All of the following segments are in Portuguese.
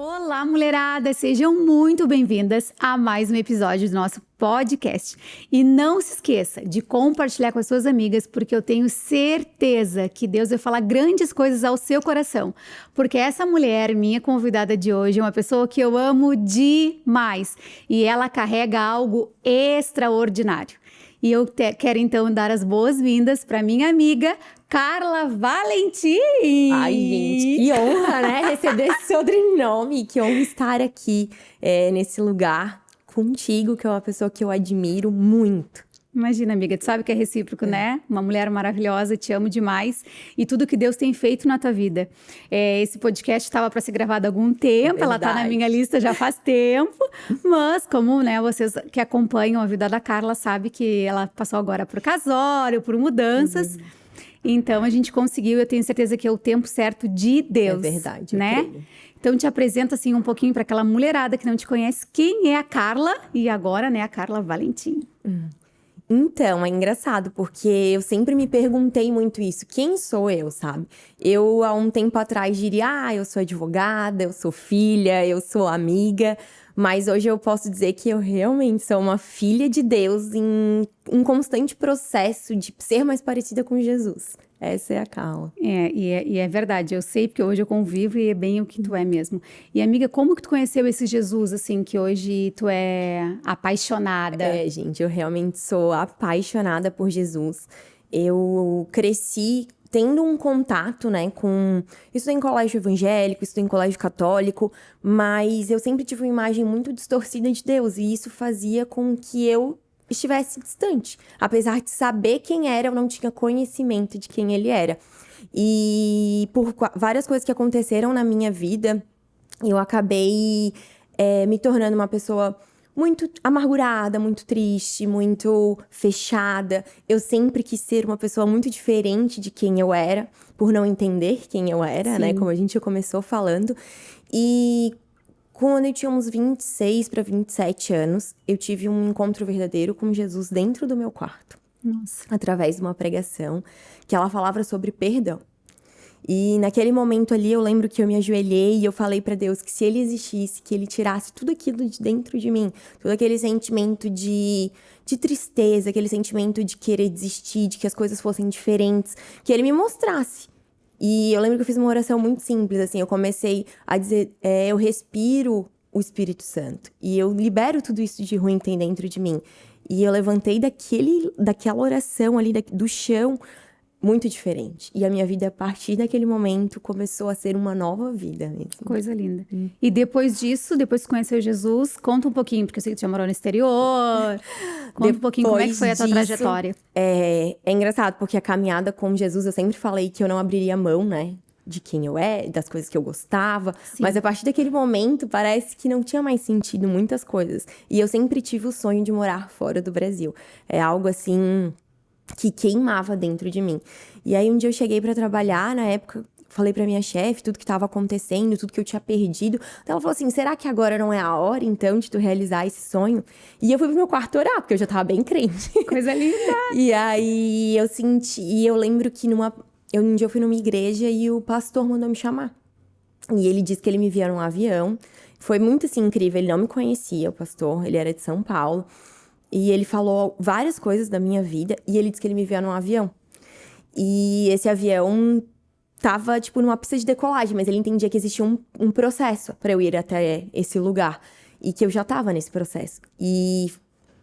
Olá, mulherada! Sejam muito bem-vindas a mais um episódio do nosso podcast. E não se esqueça de compartilhar com as suas amigas, porque eu tenho certeza que Deus vai falar grandes coisas ao seu coração. Porque essa mulher, minha convidada de hoje, é uma pessoa que eu amo demais. E ela carrega algo extraordinário. E eu quero então dar as boas-vindas para minha amiga Carla Valentim. Ai, gente, que honra, né? Receber esse sobrenome. Que honra estar aqui nesse lugar contigo, que é uma pessoa que eu admiro muito. Imagina, amiga, tu sabe que é recíproco, né? Uma mulher maravilhosa, te amo demais. E tudo que Deus tem feito na tua vida. Esse podcast estava para ser gravado há algum tempo, Verdade. ela tá na minha lista já faz tempo. Mas como, né, vocês que acompanham a vida da Carla sabem que ela passou agora por casório, por mudanças. Então a gente conseguiu, eu tenho certeza que é o tempo certo de Deus. É verdade, né? eu creio. Então te apresenta assim um pouquinho para aquela mulherada que não te conhece, quem é a Carla e agora, né, a Carla Valentim. Então, é engraçado, porque eu sempre me perguntei muito isso. Quem sou eu, sabe? Eu, há um tempo atrás, diria, eu sou advogada, eu sou filha, eu sou amiga. Mas hoje eu posso dizer que eu realmente sou uma filha de Deus em um constante processo de ser mais parecida com Jesus. Essa é a Carla. E é verdade, eu sei, porque hoje eu convivo e é bem o que tu é mesmo. E amiga, como que tu conheceu esse Jesus, assim, que hoje tu é apaixonada? Gente, eu realmente sou apaixonada por Jesus. Eu cresci tendo um contato, né, com... Estudei em colégio evangélico, estudei em colégio católico, mas eu sempre tive uma imagem muito distorcida de Deus, e isso fazia com que eu estivesse distante. Apesar de saber quem era, eu não tinha conhecimento de quem ele era. E por várias coisas que aconteceram na minha vida, eu acabei me tornando uma pessoa muito amargurada, muito triste, muito fechada. Eu sempre quis ser uma pessoa muito diferente de quem eu era, por não entender quem eu era, né? Como a gente começou falando. E quando eu tinha uns 26 para 27 anos, eu tive um encontro verdadeiro com Jesus dentro do meu quarto. Nossa. Através de uma pregação que ela falava sobre perdão. E naquele momento ali, eu lembro que eu me ajoelhei e eu falei pra Deus que se ele existisse, que ele tirasse tudo aquilo de dentro de mim, todo aquele sentimento de tristeza, aquele sentimento de querer desistir, de que as coisas fossem diferentes, que ele me mostrasse. E eu lembro que eu fiz uma oração muito simples, assim, eu comecei a dizer, eu respiro o Espírito Santo e eu libero tudo isso de ruim que tem dentro de mim. E eu levantei daquela oração ali, do chão, muito diferente. E a minha vida, a partir daquele momento, começou a ser uma nova vida mesmo. Coisa linda. E depois disso, depois que conheceu Jesus, conta um pouquinho, porque eu sei que tu já morou no exterior. Conta um pouquinho como é que foi a tua trajetória. É engraçado, porque a caminhada com Jesus, eu sempre falei que eu não abriria mão, né? De quem eu das coisas que eu gostava. Sim. Mas a partir daquele momento, parece que não tinha mais sentido muitas coisas. E eu sempre tive o sonho de morar fora do Brasil. É algo assim que queimava dentro de mim. E aí um dia eu cheguei pra trabalhar, na época falei pra minha chefe tudo que tava acontecendo, tudo que eu tinha perdido. Então ela falou assim, será que agora não é a hora, então, de tu realizar esse sonho? E eu fui pro meu quarto orar, porque eu já tava bem crente. Coisa linda! E aí eu senti, e eu lembro que um dia eu fui numa igreja e o pastor mandou me chamar. E ele disse que ele me via num avião. Foi muito, assim, incrível, ele não me conhecia, o pastor, ele era de São Paulo. E ele falou várias coisas da minha vida e ele disse que ele me via num avião. E esse avião tava, tipo, numa pista de decolagem, mas ele entendia que existia um processo para eu ir até esse lugar. E que eu já tava nesse processo. E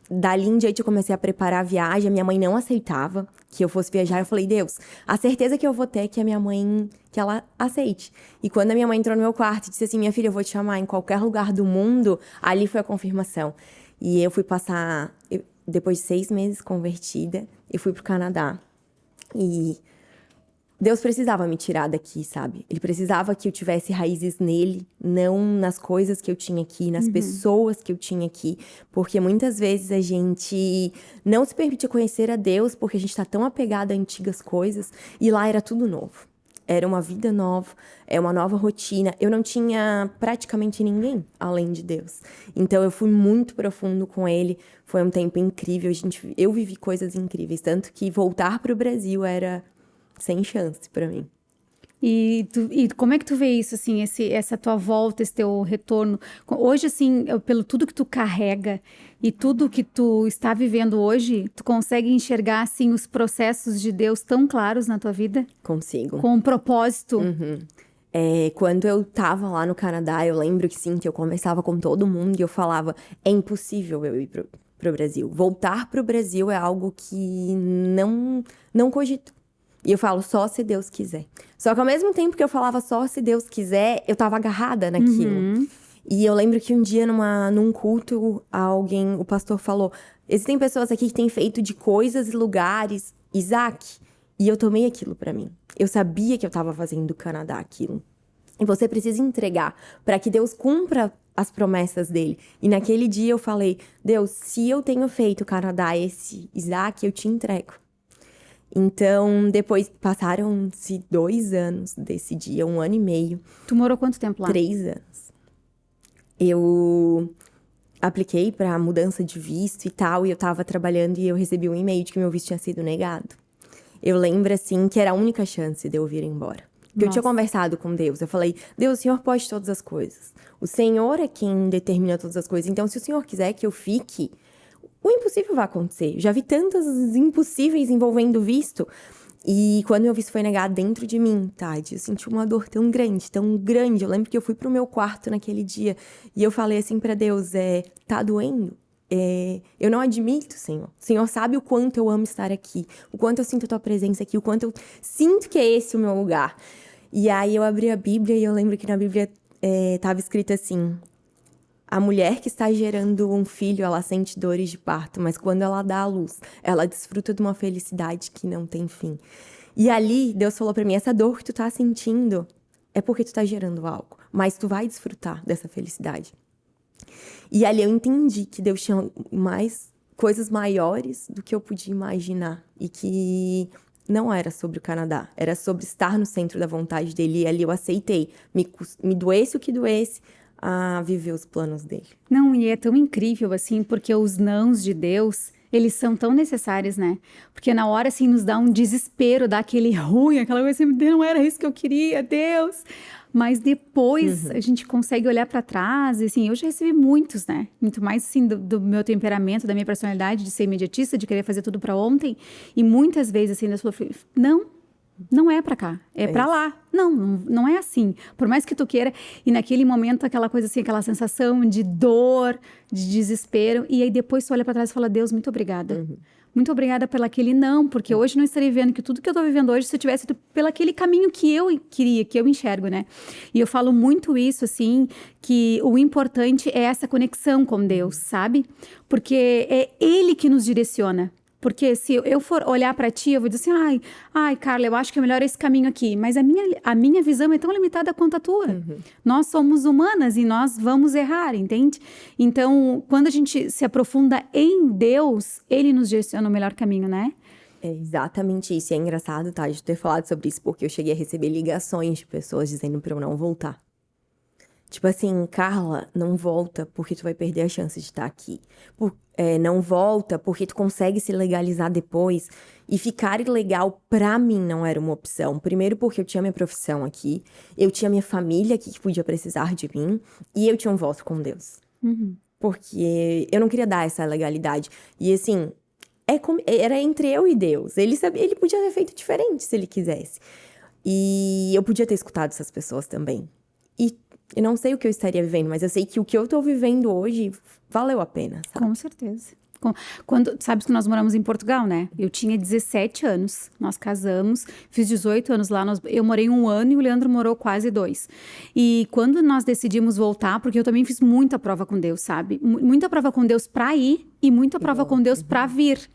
dali em diante eu comecei a preparar a viagem, a minha mãe não aceitava que eu fosse viajar. Eu falei, Deus, a certeza que eu vou ter é que a minha mãe, que ela aceite. E quando a minha mãe entrou no meu quarto e disse assim, minha filha, eu vou te chamar em qualquer lugar do mundo, ali foi a confirmação. E eu fui passar, depois de 6 meses convertida, eu fui pro Canadá. E Deus precisava me tirar daqui, sabe? Ele precisava que eu tivesse raízes nele, não nas coisas que eu tinha aqui, nas pessoas que eu tinha aqui. Porque muitas vezes a gente não se permite conhecer a Deus porque a gente tá tão apegado a antigas coisas. E lá era tudo novo. Era uma vida nova, uma nova rotina. Eu não tinha praticamente ninguém além de Deus. Então eu fui muito profundo com ele. Foi um tempo incrível. Eu vivi coisas incríveis. Tanto que voltar pro Brasil era sem chance pra mim. E como é que tu vê isso, assim, essa tua volta, esse teu retorno? Hoje, assim, pelo tudo que tu carrega e tudo que tu está vivendo hoje, tu consegue enxergar, assim, os processos de Deus tão claros na tua vida? Consigo. Com um propósito? Quando eu tava lá no Canadá, eu lembro que sim, que eu conversava com todo mundo e eu falava, é impossível eu ir pro Brasil. Voltar pro Brasil é algo que não cogito. E eu falo, só se Deus quiser. Só que ao mesmo tempo que eu falava só se Deus quiser, eu tava agarrada naquilo. E eu lembro que um dia num culto, o pastor falou, existem pessoas aqui que têm feito de coisas e lugares, Isaac. E eu tomei aquilo pra mim. Eu sabia que eu tava fazendo do Canadá aquilo. E você precisa entregar para que Deus cumpra as promessas dele. E naquele dia eu falei, Deus, se eu tenho feito o Canadá esse Isaac, eu te entrego. Então, depois passaram-se 2 anos desse dia, 1 ano e meio. Tu morou quanto tempo lá? 3 anos. Eu apliquei pra mudança de visto e tal, e eu tava trabalhando e eu recebi um e-mail de que meu visto tinha sido negado. Eu lembro, assim, que era a única chance de eu vir embora. Porque eu tinha conversado com Deus. Eu falei, Deus, o Senhor pode todas as coisas. O Senhor é quem determina todas as coisas. Então, se o Senhor quiser que eu fique, o impossível vai acontecer. Já vi tantos impossíveis envolvendo visto. E quando meu visto foi negado dentro de mim, Tade, eu senti uma dor tão grande, tão grande. Eu lembro que eu fui pro meu quarto naquele dia e eu falei assim pra Deus, tá doendo? Eu não admito, Senhor. O Senhor sabe o quanto eu amo estar aqui, o quanto eu sinto a Tua presença aqui, o quanto eu sinto que é esse o meu lugar. E aí eu abri a Bíblia e eu lembro que na Bíblia estava escrito assim, a mulher que está gerando um filho, ela sente dores de parto, mas quando ela dá à luz, ela desfruta de uma felicidade que não tem fim. E ali, Deus falou pra mim, essa dor que tu tá sentindo é porque tu tá gerando algo, mas tu vai desfrutar dessa felicidade. E ali eu entendi que Deus tinha coisas maiores do que eu podia imaginar. E que não era sobre o Canadá, era sobre estar no centro da vontade dele. E ali eu aceitei, me doesse o que doesse, a viver os planos dele. Não, e é tão incrível, assim, porque os nãos de Deus, eles são tão necessários, né? Porque na hora, assim, nos dá um desespero, dá aquele ruim, aquela coisa assim, não era isso que eu queria, Deus. Mas depois a gente consegue olhar pra trás, e assim, eu já recebi muitos, né? Muito mais, assim, do meu temperamento, da minha personalidade, de ser imediatista, de querer fazer tudo pra ontem. E muitas vezes, assim, Deus falou, não é pra cá, é pra lá. Não é assim. Por mais que tu queira, e naquele momento, aquela coisa assim, aquela sensação de dor, de desespero, e aí depois tu olha pra trás e fala, Deus, muito obrigada. Muito obrigada pelo aquele não, porque hoje não estaria vivendo que tudo que eu tô vivendo hoje, se eu tivesse ido pelo aquele caminho que eu queria, que eu enxergo, né? E eu falo muito isso, assim, que o importante é essa conexão com Deus, sabe? Porque é Ele que nos direciona. Porque se eu for olhar pra ti, eu vou dizer assim, ai, Carla, eu acho que é melhor esse caminho aqui. Mas a minha visão é tão limitada quanto a tua. Nós somos humanas e nós vamos errar, entende? Então, quando a gente se aprofunda em Deus, Ele nos direciona o melhor caminho, né? É exatamente isso. E é engraçado, tá, de ter falado sobre isso, porque eu cheguei a receber ligações de pessoas dizendo pra eu não voltar. Tipo assim, Carla, não volta porque tu vai perder a chance de estar aqui. Não volta porque tu consegue se legalizar depois. E ficar ilegal pra mim não era uma opção. Primeiro porque eu tinha minha profissão aqui, eu tinha minha família aqui que podia precisar de mim, e eu tinha um voto com Deus. Porque eu não queria dar essa legalidade. E assim, era entre eu e Deus. Ele podia ter feito diferente se ele quisesse. E eu podia ter escutado essas pessoas também. E eu não sei o que eu estaria vivendo, mas eu sei que o que eu tô vivendo hoje valeu a pena, sabe? Com certeza. Sabes que nós moramos em Portugal, né? Eu tinha 17 anos, nós casamos, fiz 18 anos lá, eu morei 1 ano e o Leandro morou quase 2. E quando nós decidimos voltar, porque eu também fiz muita prova com Deus, sabe? Muita prova com Deus pra ir e muita prova com Deus pra vir.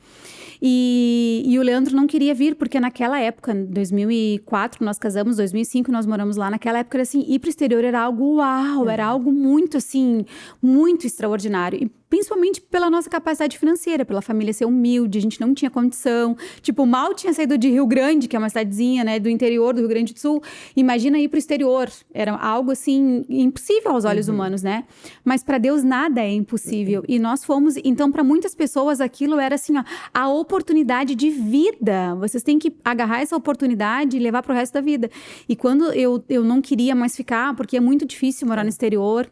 E o Leandro não queria vir, porque naquela época, em 2004, nós casamos, 2005 nós moramos lá, naquela época era assim, ir pro exterior era algo uau, era algo muito assim, muito extraordinário. E principalmente pela nossa capacidade financeira, pela família ser humilde, a gente não tinha condição. Tipo, mal tinha saído de Rio Grande, que é uma cidadezinha, né, do interior do Rio Grande do Sul. Imagina ir pro exterior. Era algo, assim, impossível aos olhos humanos, né? Mas para Deus nada é impossível. E nós fomos, então, para muitas pessoas aquilo era assim, ó, a oportunidade de vida. Vocês têm que agarrar essa oportunidade e levar pro resto da vida. E quando eu não queria mais ficar, porque é muito difícil morar no exterior.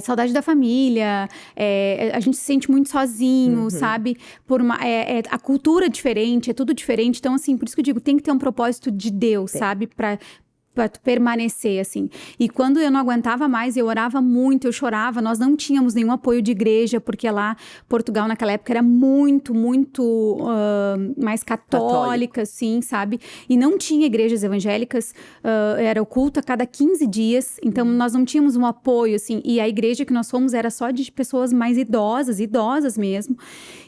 Saudade da família, a gente se sente muito sozinho, sabe? A cultura é diferente, é tudo diferente. Então, assim, por isso que eu digo, tem que ter um propósito de Deus, sabe? Pra tu permanecer, assim. E quando eu não aguentava mais, eu orava muito, eu chorava. Nós não tínhamos nenhum apoio de igreja, porque lá, Portugal, naquela época, era muito, muito mais católica, assim, sabe? E não tinha igrejas evangélicas, era o culto a cada 15 dias. Então, nós não tínhamos um apoio, assim. E a igreja que nós fomos era só de pessoas mais idosas mesmo.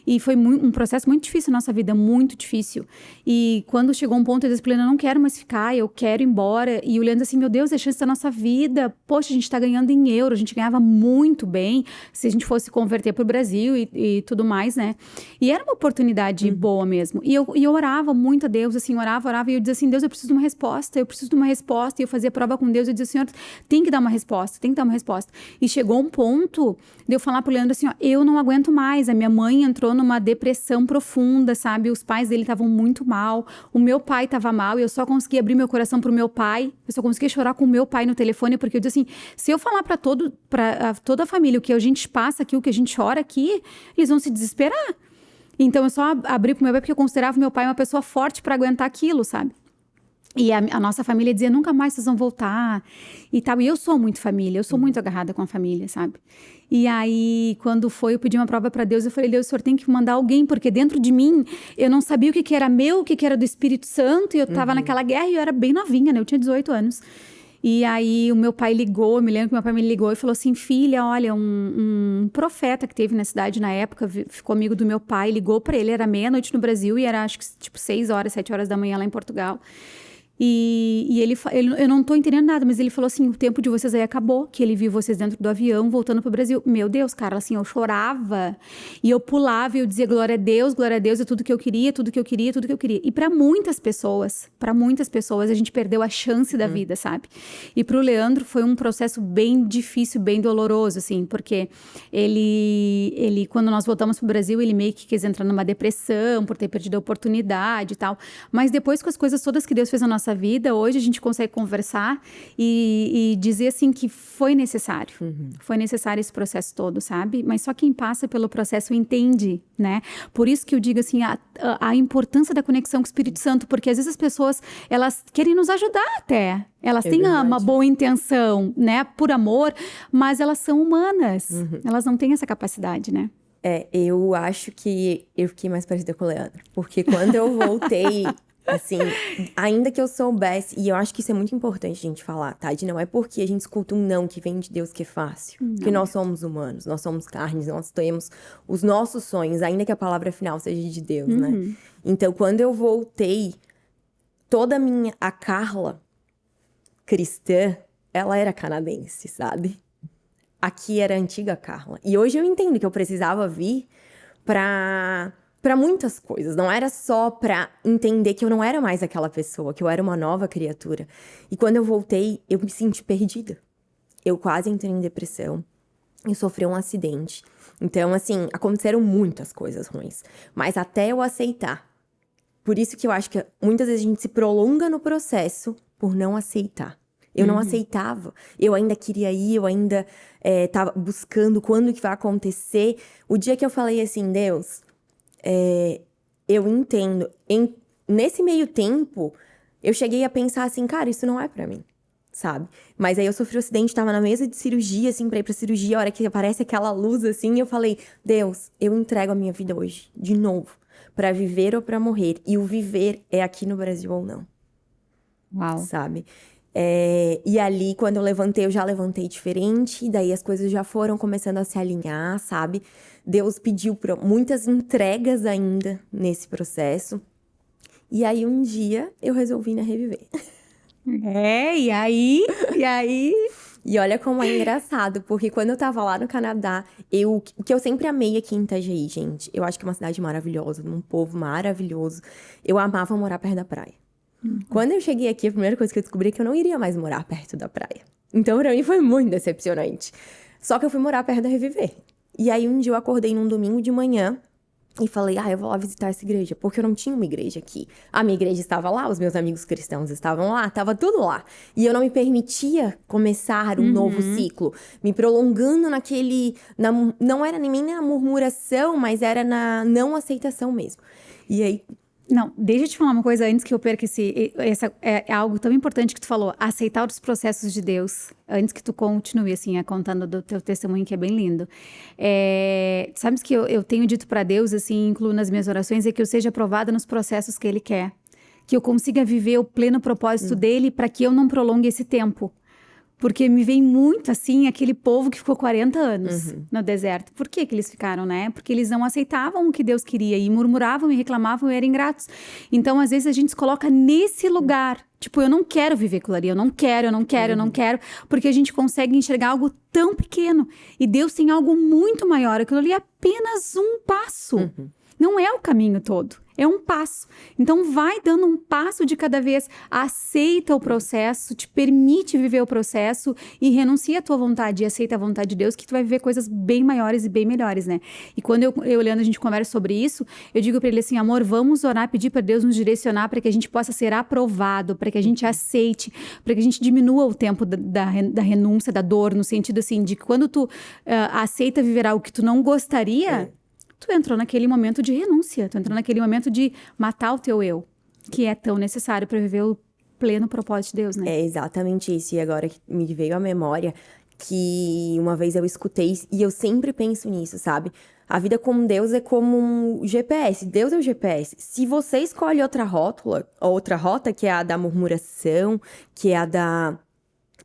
E foi um processo muito difícil na nossa vida, muito difícil. E quando chegou um ponto, eu disse pra ele, eu não quero mais ficar, eu quero ir embora. E o Leandro assim, meu Deus, é a chance da nossa vida. Poxa, a gente tá ganhando em euro, a gente ganhava muito bem se a gente fosse converter pro Brasil e tudo mais, né? E era uma oportunidade boa mesmo. E eu orava muito a Deus, assim, orava, e eu dizia assim, Deus, eu preciso de uma resposta, eu preciso de uma resposta. E eu fazia prova com Deus, eu dizia, Senhor, tem que dar uma resposta, tem que dar uma resposta. E chegou um ponto de eu falar pro Leandro assim, ó, eu não aguento mais. A minha mãe entrou numa depressão profunda, sabe? Os pais dele estavam muito mal, o meu pai estava mal, e eu só conseguia abrir meu coração pro meu pai, eu só conseguia chorar com o meu pai no telefone, porque eu disse assim, se eu falar pra toda a família o que a gente passa aqui, o que a gente chora aqui, eles vão se desesperar. Então eu só abri pro meu pai porque eu considerava meu pai uma pessoa forte pra aguentar aquilo, sabe? E a nossa família dizia, nunca mais vocês vão voltar e tal. E eu sou muito família, eu sou muito agarrada com a família, sabe? E aí, quando eu pedi uma prova para Deus, eu falei, Deus, o Senhor tem que mandar alguém, porque dentro de mim, eu não sabia o que era meu, o que era do Espírito Santo, e eu tava naquela guerra e eu era bem novinha, né? Eu tinha 18 anos. E aí, o meu pai ligou, eu me lembro que meu pai me ligou e falou assim, filha, olha, um profeta que teve na cidade na época, ficou amigo do meu pai, ligou para ele, era meia-noite no Brasil e era, acho que, tipo, 6 horas, 7 horas da manhã lá em Portugal. E ele, eu não tô entendendo nada, mas ele falou assim, o tempo de vocês aí acabou, que ele viu vocês dentro do avião, voltando pro Brasil. Meu Deus, cara, assim, eu chorava, e eu pulava, e eu dizia, glória a Deus, é tudo que eu queria, tudo que eu queria, tudo que eu queria. E para muitas pessoas, a gente perdeu a chance da vida, sabe? E pro Leandro foi um processo bem difícil, bem doloroso, assim, porque ele quando nós voltamos pro Brasil, ele meio que quis entrar numa depressão, por ter perdido a oportunidade e tal, mas depois com as coisas todas que Deus fez na nossa vida, hoje a gente consegue conversar e dizer assim que foi necessário. Foi necessário esse processo todo, sabe? Mas só quem passa pelo processo entende, né? Por isso que eu digo assim, a importância da conexão com o Espírito Santo, porque às vezes as pessoas, elas querem nos ajudar até. Elas têm uma boa intenção, né? Por amor, mas elas são humanas. Elas não têm essa capacidade, né? Eu acho que eu fiquei mais parecida com o Leandro. Porque quando eu voltei... Assim, ainda que eu soubesse, e eu acho que isso é muito importante a gente falar, tá? De não é porque a gente escuta um não que vem de Deus que é fácil. Porque nós somos humanos, nós somos carnes, nós temos os nossos sonhos, ainda que a palavra final seja de Deus, né? Então, quando eu voltei, a Carla cristã, ela era canadense, sabe? Aqui era a antiga Carla. E hoje eu entendo que eu precisava vir pra muitas coisas, não era só pra entender que eu não era mais aquela pessoa, que eu era uma nova criatura. E quando eu voltei, eu me senti perdida. Eu quase entrei em depressão, eu sofri um acidente. Então, assim, aconteceram muitas coisas ruins. Mas até eu aceitar. Por isso que eu acho que muitas vezes a gente se prolonga no processo por não aceitar. Eu não aceitava. Eu ainda queria ir, eu ainda tava buscando quando que vai acontecer. O dia que eu falei assim, Deus... eu entendo. Nesse meio tempo, eu cheguei a pensar assim, cara, isso não é pra mim, sabe? Mas aí eu sofri um acidente, tava na mesa de cirurgia, assim, pra ir pra cirurgia, a hora que aparece aquela luz, assim, eu falei, Deus, eu entrego a minha vida hoje, de novo, pra viver ou pra morrer. E o viver é aqui no Brasil ou não. Uau. Sabe? E ali, quando eu já levantei diferente, daí as coisas já foram começando a se alinhar, sabe? Deus pediu muitas entregas ainda nesse processo. E aí, um dia, eu resolvi na Reviver. E aí? E olha como é engraçado, porque quando eu tava lá no Canadá, o que eu sempre amei aqui em Itajaí, gente, eu acho que é uma cidade maravilhosa, um povo maravilhoso. Eu amava morar perto da praia. Quando eu cheguei aqui, a primeira coisa que eu descobri é que eu não iria mais morar perto da praia. Então, pra mim, foi muito decepcionante. Só que eu fui morar perto da Reviver. E aí, um dia eu acordei num domingo de manhã e falei, eu vou lá visitar essa igreja, porque eu não tinha uma igreja aqui. A minha igreja estava lá, os meus amigos cristãos estavam lá, estava tudo lá. E eu não me permitia começar um novo ciclo, me prolongando naquele... não era nem na murmuração, mas era na não aceitação mesmo. E aí... Não, deixa eu te falar uma coisa antes que eu perca essa é algo tão importante que tu falou, aceitar os processos de Deus, antes que tu continue, assim, contando do teu testemunho, que é bem lindo. Sabes que eu tenho dito para Deus, assim, incluo nas minhas orações, é que eu seja aprovada nos processos que Ele quer. Que eu consiga viver o pleno propósito dEle para que eu não prolongue esse tempo. Porque me vem muito, assim, aquele povo que ficou 40 anos no deserto. Por que eles ficaram, né? Porque eles não aceitavam o que Deus queria e murmuravam e reclamavam e eram ingratos. Então, às vezes, a gente se coloca nesse lugar. Tipo, eu não quero viver aquilo ali, eu não quero. Porque a gente consegue enxergar algo tão pequeno. E Deus tem algo muito maior. Aquilo ali é apenas um passo. Não é o caminho todo. É um passo. Então, vai dando um passo de cada vez. Aceita o processo, te permite viver o processo e renuncia à tua vontade e aceita a vontade de Deus, que tu vai viver coisas bem maiores e bem melhores, né? E quando eu e Leandro, a gente conversa sobre isso, eu digo pra ele assim, amor, vamos orar, pedir pra Deus nos direcionar para que a gente possa ser aprovado, para que a gente aceite, para que a gente diminua o tempo da renúncia, da dor, no sentido assim, de que quando tu aceita viver algo que tu não gostaria... Tu entrou naquele momento de renúncia, tu entrou naquele momento de matar o teu eu, que é tão necessário para viver o pleno propósito de Deus, né? É exatamente isso. E agora que me veio à memória que uma vez eu escutei, e eu sempre penso nisso, sabe? A vida com Deus é como um GPS. Deus é o GPS. Se você escolhe outra rota, que é a da murmuração, que é a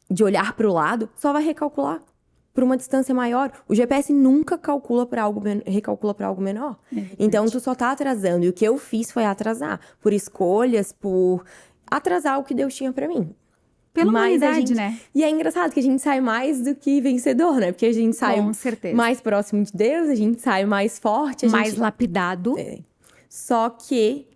de olhar para o lado, só vai recalcular por uma distância maior. O GPS nunca recalcula para algo menor. Então, tu só tá atrasando. E o que eu fiz foi atrasar. Por escolhas, por atrasar o que Deus tinha para mim. Pela humanidade, né? E é engraçado que a gente sai mais do que vencedor, né? Porque a gente sai mais próximo de Deus, a gente sai mais forte. Mais lapidado. Só que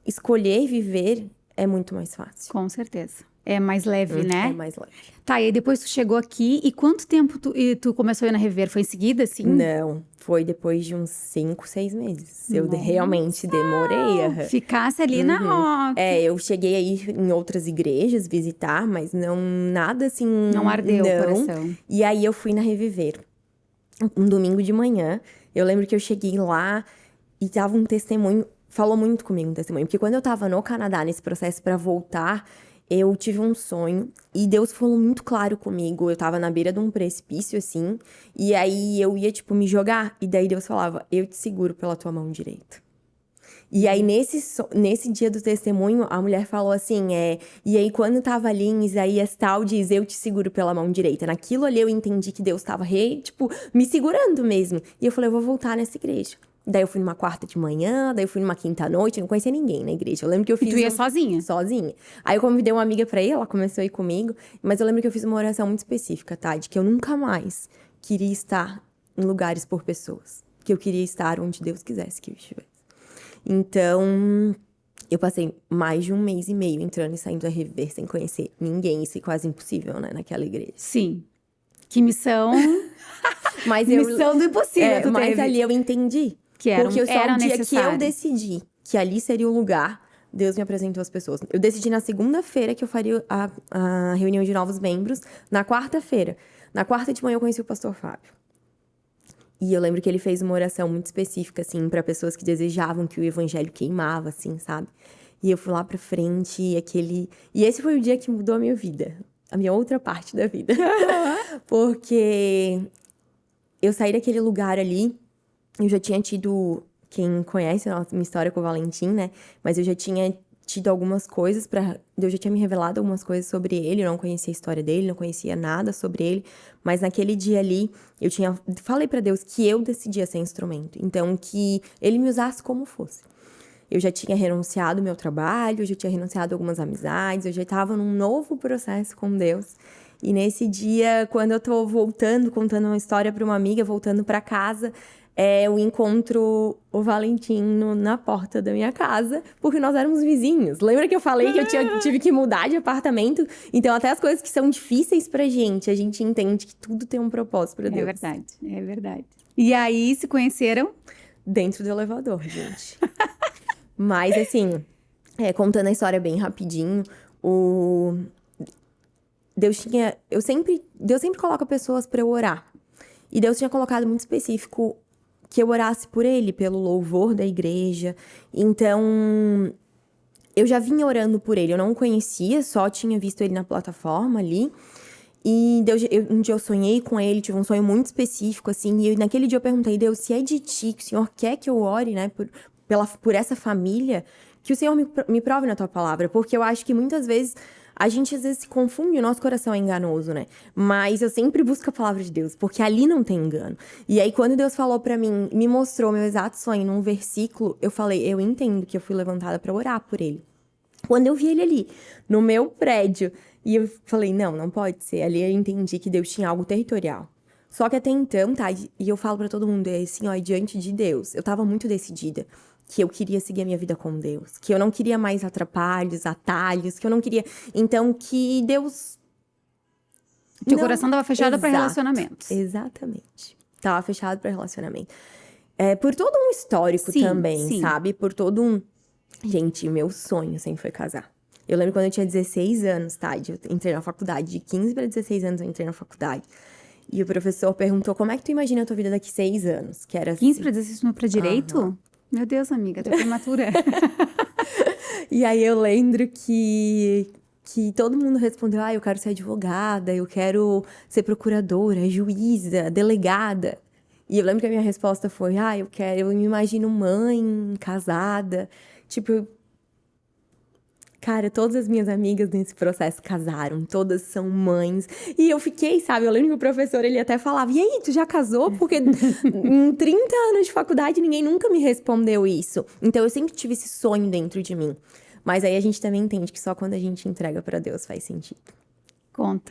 escolher viver é muito mais fácil. Com certeza. É mais leve, né? É mais leve. Tá, e aí depois tu chegou aqui, e quanto tempo tu começou a ir na Rever? Foi em seguida, assim? Não, foi depois de uns 5, 6 meses. Eu realmente demorei. Ficasse ali na roca. Eu cheguei aí em outras igrejas visitar, mas não, nada assim... Não ardeu o coração. E aí eu fui na Reviver, um domingo de manhã. Eu lembro que eu cheguei lá e tava um testemunho, falou muito comigo um testemunho. Porque quando eu tava no Canadá, nesse processo pra voltar... Eu tive um sonho e Deus falou muito claro comigo. Eu tava na beira de um precipício, assim, e aí eu ia, tipo, me jogar. E daí Deus falava, eu te seguro pela tua mão direita. E aí, nesse dia do testemunho, a mulher falou assim, e aí quando tava ali em Isaías tal, diz, eu te seguro pela mão direita. Naquilo ali eu entendi que Deus tava, me segurando mesmo. E eu falei, eu vou voltar nessa igreja. Daí eu fui numa quarta de manhã, daí eu fui numa quinta à noite, eu não conhecia ninguém na igreja. Eu lembro que eu fiz... E tu ia sozinha? Sozinha. Aí eu convidei uma amiga pra ir, ela começou a ir comigo. Mas eu lembro que eu fiz uma oração muito específica, tá? De que eu nunca mais queria estar em lugares por pessoas. Que eu queria estar onde Deus quisesse que eu estivesse. Então, eu passei mais de 1 mês e meio entrando e saindo da Rever sem conhecer ninguém. Isso é quase impossível, né? Naquela igreja. Sim. Que missão... missão do impossível tu mas teve. ali eu entendi. Porque só o dia que eu decidi que ali seria o lugar, Deus me apresentou as pessoas. Eu decidi na segunda-feira que eu faria a reunião de novos membros. Na quarta-feira. Na quarta de manhã eu conheci o pastor Fábio. E eu lembro que ele fez uma oração muito específica, assim, para pessoas que desejavam que o evangelho queimava, assim, sabe? E eu fui lá pra frente e esse foi o dia que mudou a minha vida. A minha outra parte da vida. Porque eu saí daquele lugar ali. Eu já tinha tido, quem conhece a minha história com o Valentim, né? Mas eu já tinha tido algumas coisas Deus já tinha me revelado algumas coisas sobre ele. Eu não conhecia a história dele, não conhecia nada sobre ele. Mas naquele dia ali, falei pra Deus que eu decidia ser instrumento. Então, que ele me usasse como fosse. Eu já tinha renunciado ao meu trabalho, eu já tinha renunciado a algumas amizades. Eu já estava num novo processo com Deus. E nesse dia, quando eu tô voltando, contando uma história pra uma amiga, voltando pra casa... eu encontro o Valentim na porta da minha casa, porque nós éramos vizinhos. Lembra que eu falei que eu tive que mudar de apartamento? Então, até as coisas que são difíceis pra gente, a gente entende que tudo tem um propósito pra Deus. É verdade. E aí, se conheceram? Dentro do elevador, gente. Mas, assim, contando a história bem rapidinho, Deus sempre coloca pessoas pra eu orar. E Deus tinha colocado muito específico que eu orasse por ele, pelo louvor da igreja. Então, eu já vinha orando por ele. Eu não o conhecia, só tinha visto ele na plataforma ali. E um dia eu sonhei com ele, tive um sonho muito específico, assim. E naquele dia eu perguntei, Deus, se é de ti, que o Senhor quer que eu ore, né, por essa família, que o Senhor me prove na tua palavra. Porque eu acho que muitas vezes a gente às vezes se confunde, o nosso coração é enganoso, né? Mas eu sempre busco a palavra de Deus, porque ali não tem engano. E aí, quando Deus falou pra mim, me mostrou meu exato sonho num versículo, eu falei, eu entendo que eu fui levantada pra orar por ele. Quando eu vi ele ali, no meu prédio, e eu falei, não pode ser. Ali eu entendi que Deus tinha algo territorial. Só que até então, tá? E eu falo pra todo mundo, assim, ó, diante de Deus, eu tava muito decidida que eu queria seguir a minha vida com Deus, que eu não queria mais atrapalhos, atalhos, que eu não queria. Então, que Deus. Teu coração tava fechado pra relacionamentos. Exatamente. Tava fechado pra relacionamento. Por todo um histórico também, sim. sabe? Por todo um. Gente, meu sonho sempre foi casar. Eu lembro quando eu tinha 16 anos, tá? Eu entrei na faculdade. De 15 para 16 anos eu entrei na faculdade. E o professor perguntou, como é que tu imagina a tua vida daqui 6 anos? Que era 15 para 16 não pra direito? Meu Deus, amiga, tu é prematura. E aí eu lembro que todo mundo respondeu, eu quero ser advogada, eu quero ser procuradora, juíza, delegada. E eu lembro que a minha resposta foi, eu me imagino mãe, casada. Tipo, cara, todas as minhas amigas nesse processo casaram, todas são mães. E eu fiquei, sabe, eu lembro que o professor, ele até falava, e aí, tu já casou? Porque em 30 anos de faculdade, ninguém nunca me respondeu isso. Então, eu sempre tive esse sonho dentro de mim. Mas aí a gente também entende que só quando a gente entrega pra Deus faz sentido.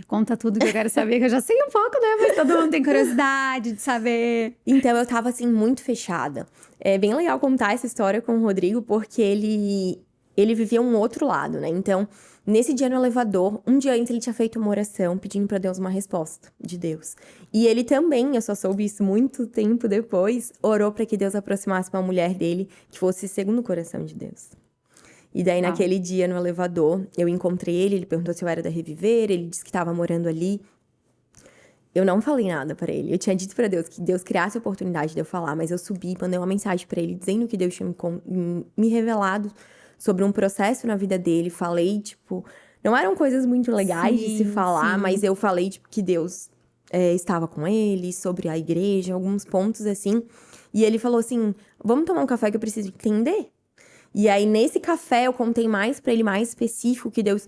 Conta tudo que eu quero saber, que eu já sei um pouco, né? Mas todo mundo tem curiosidade de saber. Então, eu tava, assim, muito fechada. É bem legal contar essa história com o Rodrigo, porque ele vivia um outro lado, né? Então, nesse dia no elevador, um dia antes ele tinha feito uma oração pedindo pra Deus uma resposta de Deus. E ele também, eu só soube isso muito tempo depois, orou pra que Deus aproximasse uma mulher dele que fosse segundo o coração de Deus. E daí, naquele dia no elevador, eu encontrei ele perguntou se eu era da Reviver, ele disse que estava morando ali. Eu não falei nada pra ele. Eu tinha dito pra Deus que Deus criasse a oportunidade de eu falar, mas eu subi, mandei uma mensagem pra ele dizendo que Deus tinha me revelado sobre um processo na vida dele. Falei, tipo, não eram coisas muito legais de se falar, mas eu falei, tipo, que Deus estava com ele, sobre a igreja, alguns pontos assim. E ele falou assim: vamos tomar um café que eu preciso entender. E aí, nesse café, eu contei mais pra ele, mais específico, que Deus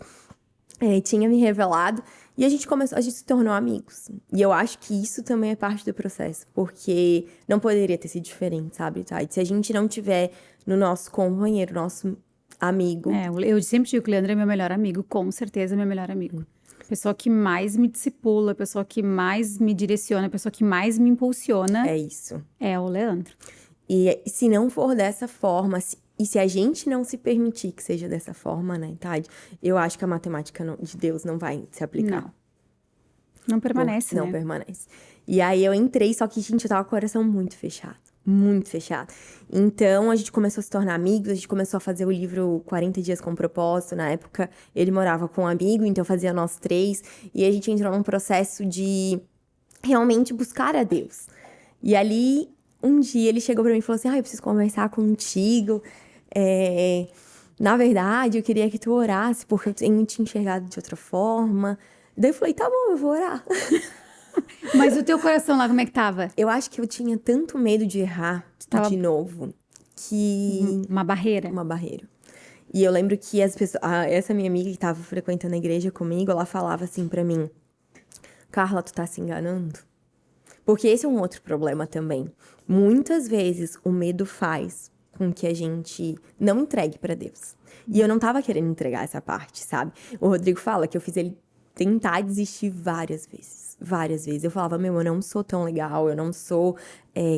tinha me revelado. E a gente se tornou amigos. E eu acho que isso também é parte do processo. Porque não poderia ter sido diferente, sabe, Tati? Se a gente não tiver no nosso companheiro, nosso amigo. Eu sempre digo que o Leandro é meu melhor amigo, com certeza é meu melhor amigo. Pessoa que mais me discipula, pessoa que mais me direciona, pessoa que mais me impulsiona. É isso. É o Leandro. E se não for dessa forma, e se a gente não se permitir que seja dessa forma, né, Tade? Eu acho que a matemática de Deus não vai se aplicar. Não permanece, Não permanece. E aí eu entrei, só que, gente, eu tava com o coração muito fechado. Muito fechado. Então, a gente começou a se tornar amigos, a gente começou a fazer o livro 40 Dias com Propósito. Na época, ele morava com um amigo, então fazia nós 3. E a gente entrou num processo de realmente buscar a Deus. E ali, um dia, ele chegou pra mim e falou assim, eu preciso conversar contigo. Na verdade, eu queria que tu orasse, porque eu tenho te enxergado de outra forma. Daí eu falei, tá bom, eu vou orar. Mas o teu coração lá, como é que tava? Eu acho que eu tinha tanto medo de errar de novo, que... Uma barreira? Uma barreira. E eu lembro que essa minha amiga que tava frequentando a igreja comigo, ela falava assim pra mim, Carla, tu tá se enganando? Porque esse é um outro problema também. Muitas vezes o medo faz com que a gente não entregue pra Deus. E eu não tava querendo entregar essa parte, sabe? O Rodrigo fala que eu fiz ele tentar desistir várias vezes. Várias vezes. Eu falava, eu não sou tão legal, eu não sou...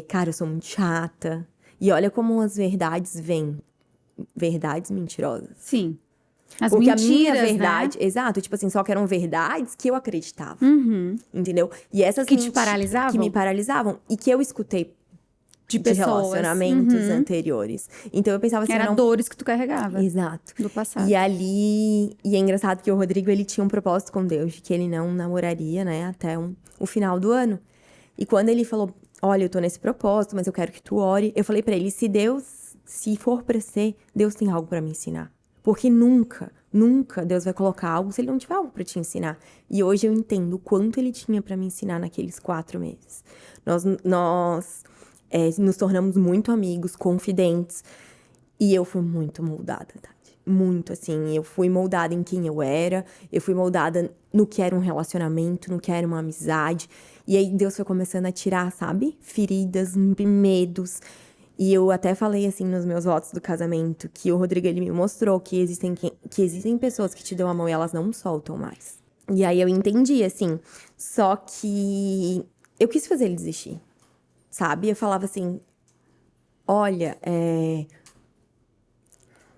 cara, eu sou muito chata. E olha como as verdades vêm. Verdades mentirosas. Sim. As Porque mentiras, a minha né? verdade, exato, tipo assim, só que eram verdades que eu acreditava, entendeu? E essas Que te paralisavam? que me paralisavam e que eu escutei De de pessoas. relacionamentos anteriores. Então eu pensava assim, Era eu não... dores que tu carregava. Exato. Do passado. E ali, e é engraçado que o Rodrigo, ele tinha um propósito com Deus, de que ele não namoraria, né, até o final do ano. E quando ele falou, olha, eu tô nesse propósito, mas eu quero que tu ore, eu falei pra ele, se for pra ser, Deus tem algo pra me ensinar. Porque nunca Deus vai colocar algo se ele não tiver algo pra te ensinar. E hoje eu entendo o quanto ele tinha pra me ensinar naqueles 4 meses. Nós nos tornamos muito amigos, confidentes. E eu fui muito moldada, Tati. Muito, assim. Eu fui moldada em quem eu era. Eu fui moldada no que era um relacionamento, no que era uma amizade. E aí Deus foi começando a tirar, sabe? Feridas, medos. E eu até falei, assim, nos meus votos do casamento, que o Rodrigo, ele me mostrou que existem pessoas que te dão a mão e elas não soltam mais. E aí eu entendi, assim. Só que eu quis fazer ele desistir, sabe? Eu falava assim, olha,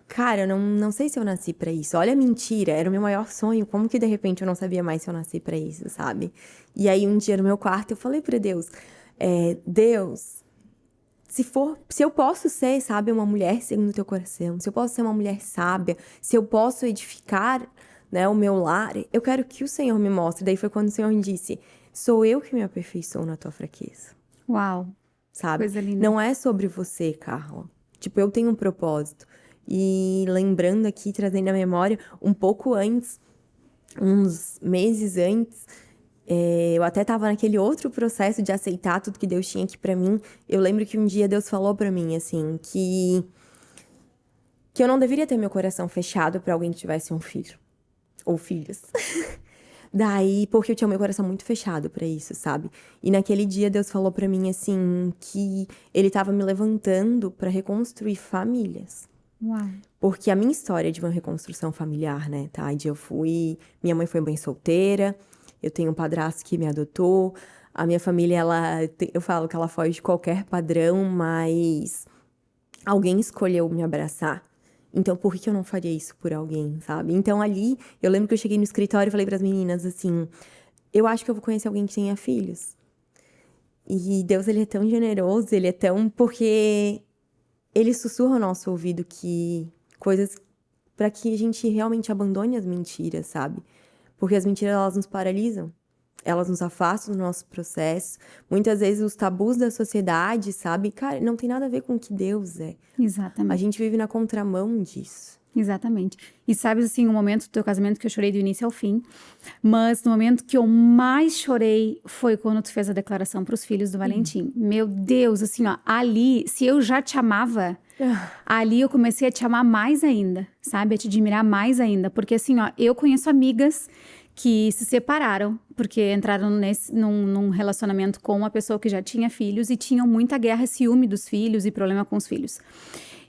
cara, eu não sei se eu nasci pra isso. Olha a mentira, era o meu maior sonho. Como que de repente eu não sabia mais se eu nasci pra isso, sabe? E aí um dia no meu quarto eu falei pra Deus, Deus, se eu posso ser, sabe, uma mulher segundo o teu coração, se eu posso ser uma mulher sábia, se eu posso edificar, né, o meu lar, eu quero que o Senhor me mostre. Daí foi quando o Senhor me disse, sou eu que me aperfeiçoo na tua fraqueza. Uau. Sabe? Coisa linda. Não é sobre você, Carla. Tipo, eu tenho um propósito. E lembrando aqui, trazendo a memória, um pouco antes, uns meses antes, eu até tava naquele outro processo de aceitar tudo que Deus tinha aqui pra mim. Eu lembro que um dia Deus falou pra mim, assim, que eu não deveria ter meu coração fechado pra alguém que tivesse um filho. Ou filhos. Daí, porque eu tinha meu coração muito fechado pra isso, sabe? E naquele dia Deus falou pra mim, assim, que Ele tava me levantando pra reconstruir famílias. Uau. Porque a minha história é de uma reconstrução familiar, né, Tade? Minha mãe foi mãe solteira, eu tenho um padrasto que me adotou, a minha família, eu falo que ela foge de qualquer padrão, mas alguém escolheu me abraçar. Então, por que eu não faria isso por alguém, sabe? Então, ali, eu lembro que eu cheguei no escritório e falei pras meninas, assim, eu acho que eu vou conhecer alguém que tenha filhos. E Deus, ele é tão generoso, ele é tão... Porque ele sussurra ao nosso ouvido coisas pra que a gente realmente abandone as mentiras, sabe? Porque as mentiras, elas nos paralisam. Elas nos afastam do nosso processo. Muitas vezes os tabus da sociedade, sabe? Cara, não tem nada a ver com o que Deus é. Exatamente. A gente vive na contramão disso. Exatamente. E sabes, assim, o momento do teu casamento que eu chorei do início ao fim, mas no momento que eu mais chorei foi quando tu fez a declaração para os filhos do Valentim. Meu Deus, assim, ó, ali, se eu já te amava, ali eu comecei a te amar mais ainda, sabe? A te admirar mais ainda, porque assim, ó, eu conheço amigas que se separaram porque entraram num relacionamento com uma pessoa que já tinha filhos e tinham muita guerra, ciúme dos filhos e problema com os filhos.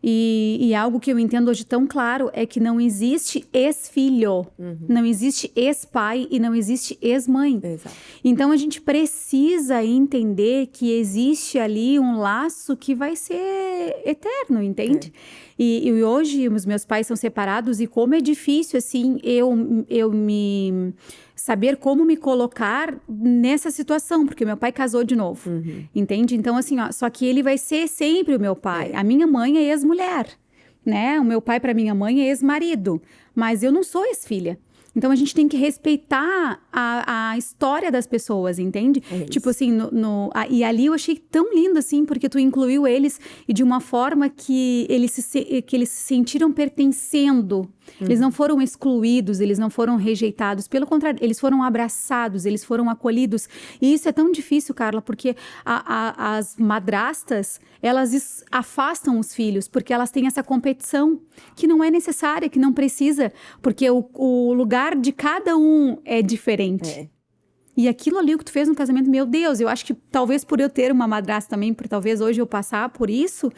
E algo que eu entendo hoje tão claro é que não existe ex-filho, não existe ex-pai e não existe ex-mãe. Exato. Então a gente precisa entender que existe ali um laço que vai ser eterno, entende? E hoje os meus pais são separados e como é difícil, assim, eu me saber como me colocar nessa situação, porque meu pai casou de novo, entende? Então, assim, ó, só que ele vai ser sempre o meu pai. A minha mãe é ex-mulher, né? O meu pai para minha mãe é ex-marido, mas eu não sou ex-filha. Então, a gente tem que respeitar a história das pessoas, entende? Tipo assim, e ali eu achei tão lindo, assim, porque tu incluiu eles e de uma forma que eles se sentiram pertencendo. Eles não foram excluídos, eles não foram rejeitados. Pelo contrário, eles foram abraçados, eles foram acolhidos. E isso é tão difícil, Carla, porque as madrastas, elas afastam os filhos, porque elas têm essa competição que não é necessária, que não precisa, porque o lugar de cada um é diferente. E aquilo ali, o que tu fez no casamento, meu Deus, eu acho que talvez por eu ter uma madrasta também, por talvez hoje eu passar por isso,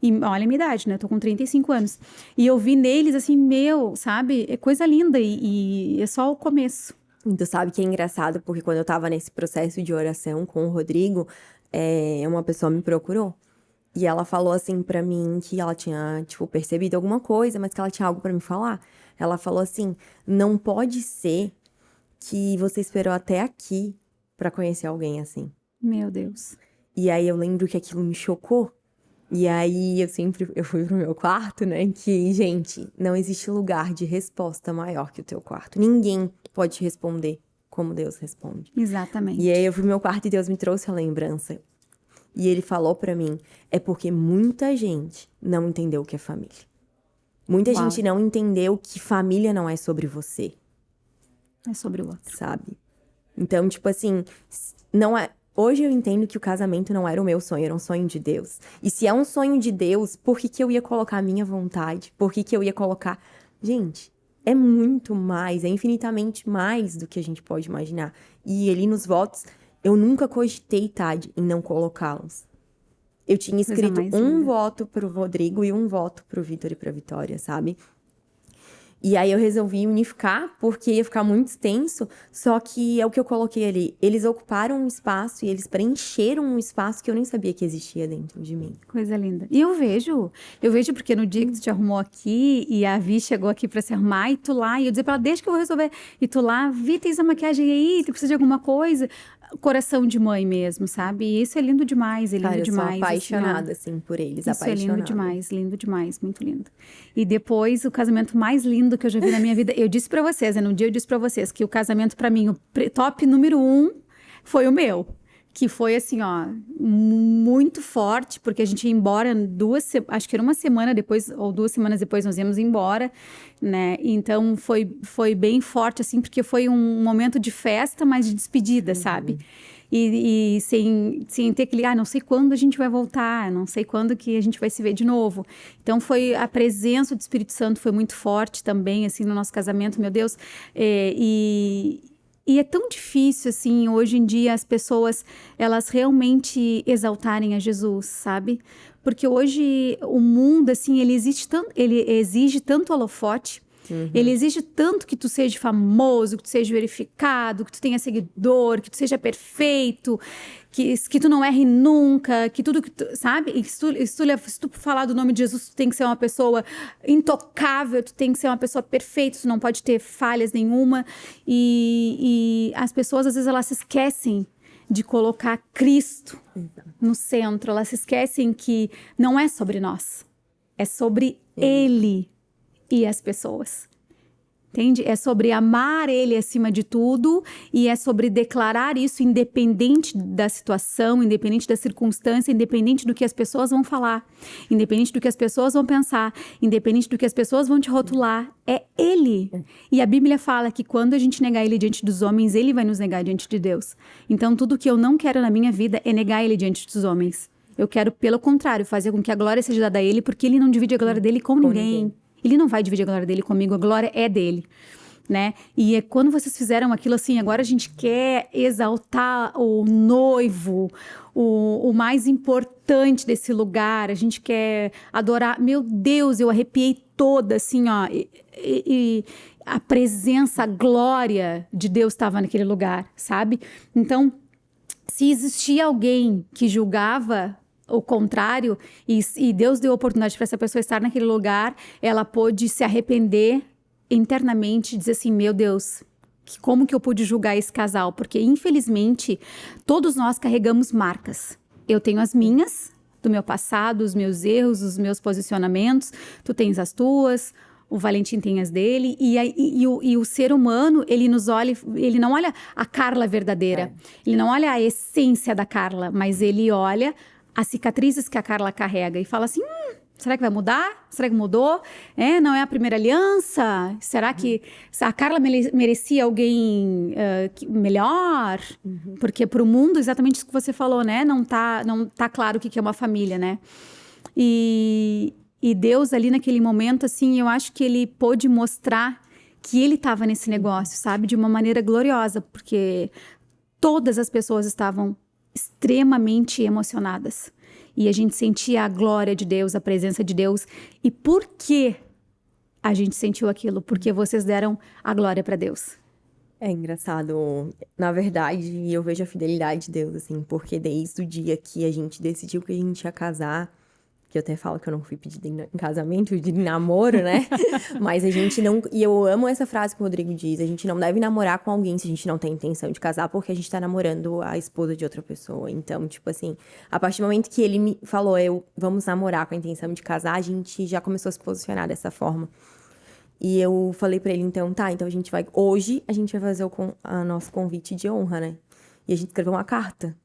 e olha a minha idade, né? Eu tô com 35 anos. E eu vi neles assim, sabe? É coisa linda e é só o começo. Então, sabe que é engraçado, porque quando eu tava nesse processo de oração com o Rodrigo, uma pessoa me procurou. E ela falou assim pra mim que ela tinha, tipo, percebido alguma coisa, mas que ela tinha algo pra me falar. Ela falou assim: não pode ser que você esperou até aqui pra conhecer alguém assim. Meu Deus. E aí eu lembro que aquilo me chocou. E aí eu fui pro meu quarto, né? Que, gente, não existe lugar de resposta maior que o teu quarto. Ninguém pode te responder como Deus responde. E aí Exatamente. eu fui pro meu quarto e Deus me trouxe a lembrança. E ele falou pra mim: é porque muita gente não entendeu o que é família. Muita Uau. gente não entendeu que família não é sobre você, É sobre o outro. sabe? Então, tipo assim, não é. Hoje eu entendo que o casamento não era o meu sonho, era um sonho de Deus. E se é um sonho de Deus, por que que eu ia colocar a minha vontade? Por que que eu ia colocar. Gente, é muito mais, é infinitamente mais do que a gente pode imaginar. E ali nos votos, eu nunca cogitei, Tade, em não colocá-los. Eu tinha Coisa escrito mais um linda. voto pro Rodrigo e um voto pro Vitor e pra Vitória, sabe? E aí eu resolvi unificar, porque ia ficar muito extenso, só que é o que eu coloquei ali. Eles ocuparam um espaço e eles preencheram um espaço que eu nem sabia que existia dentro de mim. Coisa linda. E eu vejo porque no dia que tu te arrumou aqui e a Vi chegou aqui pra se arrumar e tu lá, e eu dizer pra ela, deixa que eu vou resolver. E tu lá, Vi, tens a maquiagem aí, tu precisa de alguma coisa. Coração de mãe mesmo, sabe? E isso é lindo demais, é lindo Cara, eu sou demais. apaixonada, Assim, ó. assim, por eles, Isso é apaixonada. lindo demais, muito lindo. E depois, o casamento mais lindo que eu já vi na minha vida, eu disse pra vocês, né? No dia eu disse pra vocês que o casamento pra mim, o top número 1 foi o meu. Que foi assim, ó, muito forte, porque a gente ia embora acho que era uma semana depois, ou 2 semanas depois nós íamos embora, né? Então foi bem forte, assim, porque foi um momento de festa, mas de despedida, sabe? E sem ter que ligar, não sei quando a gente vai voltar, não sei quando que a gente vai se ver de novo. Então foi a presença do Espírito Santo foi muito forte também, assim, no nosso casamento, meu Deus. E é tão difícil, assim, hoje em dia, as pessoas, elas realmente exaltarem a Jesus, sabe? Porque hoje o mundo, assim, ele exige tanto holofote, ele exige tanto que tu seja famoso, que tu seja verificado, que tu tenha seguidor, que tu seja perfeito, que tu não erre nunca, que tudo que tu, sabe? E se tu falar do nome de Jesus, tu tem que ser uma pessoa intocável, tu tem que ser uma pessoa perfeita, tu não pode ter falhas nenhuma. E as pessoas, às vezes, elas se esquecem de colocar Cristo no centro, elas se esquecem que não é sobre nós, é sobre Ele e as pessoas. Entende? É sobre amar Ele acima de tudo e é sobre declarar isso independente da situação, independente da circunstância, independente do que as pessoas vão falar, independente do que as pessoas vão pensar, independente do que as pessoas vão te rotular. É Ele. E a Bíblia fala que quando a gente negar Ele diante dos homens, Ele vai nos negar diante de Deus. Então, tudo que eu não quero na minha vida é negar Ele diante dos homens. Eu quero, pelo contrário, fazer com que a glória seja dada a Ele, porque Ele não divide a glória dele com ninguém. Ele não vai dividir a glória dele comigo, a glória é dele, né? E é quando vocês fizeram aquilo assim, agora a gente quer exaltar o noivo, o mais importante desse lugar, a gente quer adorar. Meu Deus, eu arrepiei toda, assim, ó. E a presença, a glória de Deus estava naquele lugar, sabe? Então, se existia alguém que julgava o contrário, e Deus deu oportunidade para essa pessoa estar naquele lugar, ela pôde se arrepender internamente e dizer assim, meu Deus, como que eu pude julgar esse casal? Porque, infelizmente, todos nós carregamos marcas. Eu tenho as minhas, do meu passado, os meus erros, os meus posicionamentos, tu tens as tuas, o Valentim tem as dele, e o ser humano, ele nos olha, ele não olha a Carla verdadeira, ele não olha a essência da Carla, mas ele olha as cicatrizes que a Carla carrega e fala assim, será que vai mudar? Será que mudou? Não é a primeira aliança? Será que a Carla merecia alguém melhor? Porque para o mundo, exatamente isso que você falou, né? Não tá claro o que é uma família, né? E Deus ali naquele momento, assim, eu acho que ele pôde mostrar que ele estava nesse negócio, sabe? De uma maneira gloriosa, porque todas as pessoas estavam extremamente emocionadas. E a gente sentia a glória de Deus, a presença de Deus. E por que a gente sentiu aquilo? Porque vocês deram a glória para Deus. É engraçado. Na verdade, eu vejo a fidelidade de Deus, assim, porque desde o dia que a gente decidiu que a gente ia casar, que eu até falo que eu não fui pedida em casamento, de namoro, né? Mas a gente não... E eu amo essa frase que o Rodrigo diz, a gente não deve namorar com alguém se a gente não tem intenção de casar, porque a gente tá namorando a esposa de outra pessoa. Então, tipo assim, a partir do momento que ele me falou, vamos namorar com a intenção de casar, a gente já começou a se posicionar dessa forma. E eu falei pra ele, então, tá, então hoje a gente vai fazer o nosso convite de honra, né? E a gente escreveu uma carta.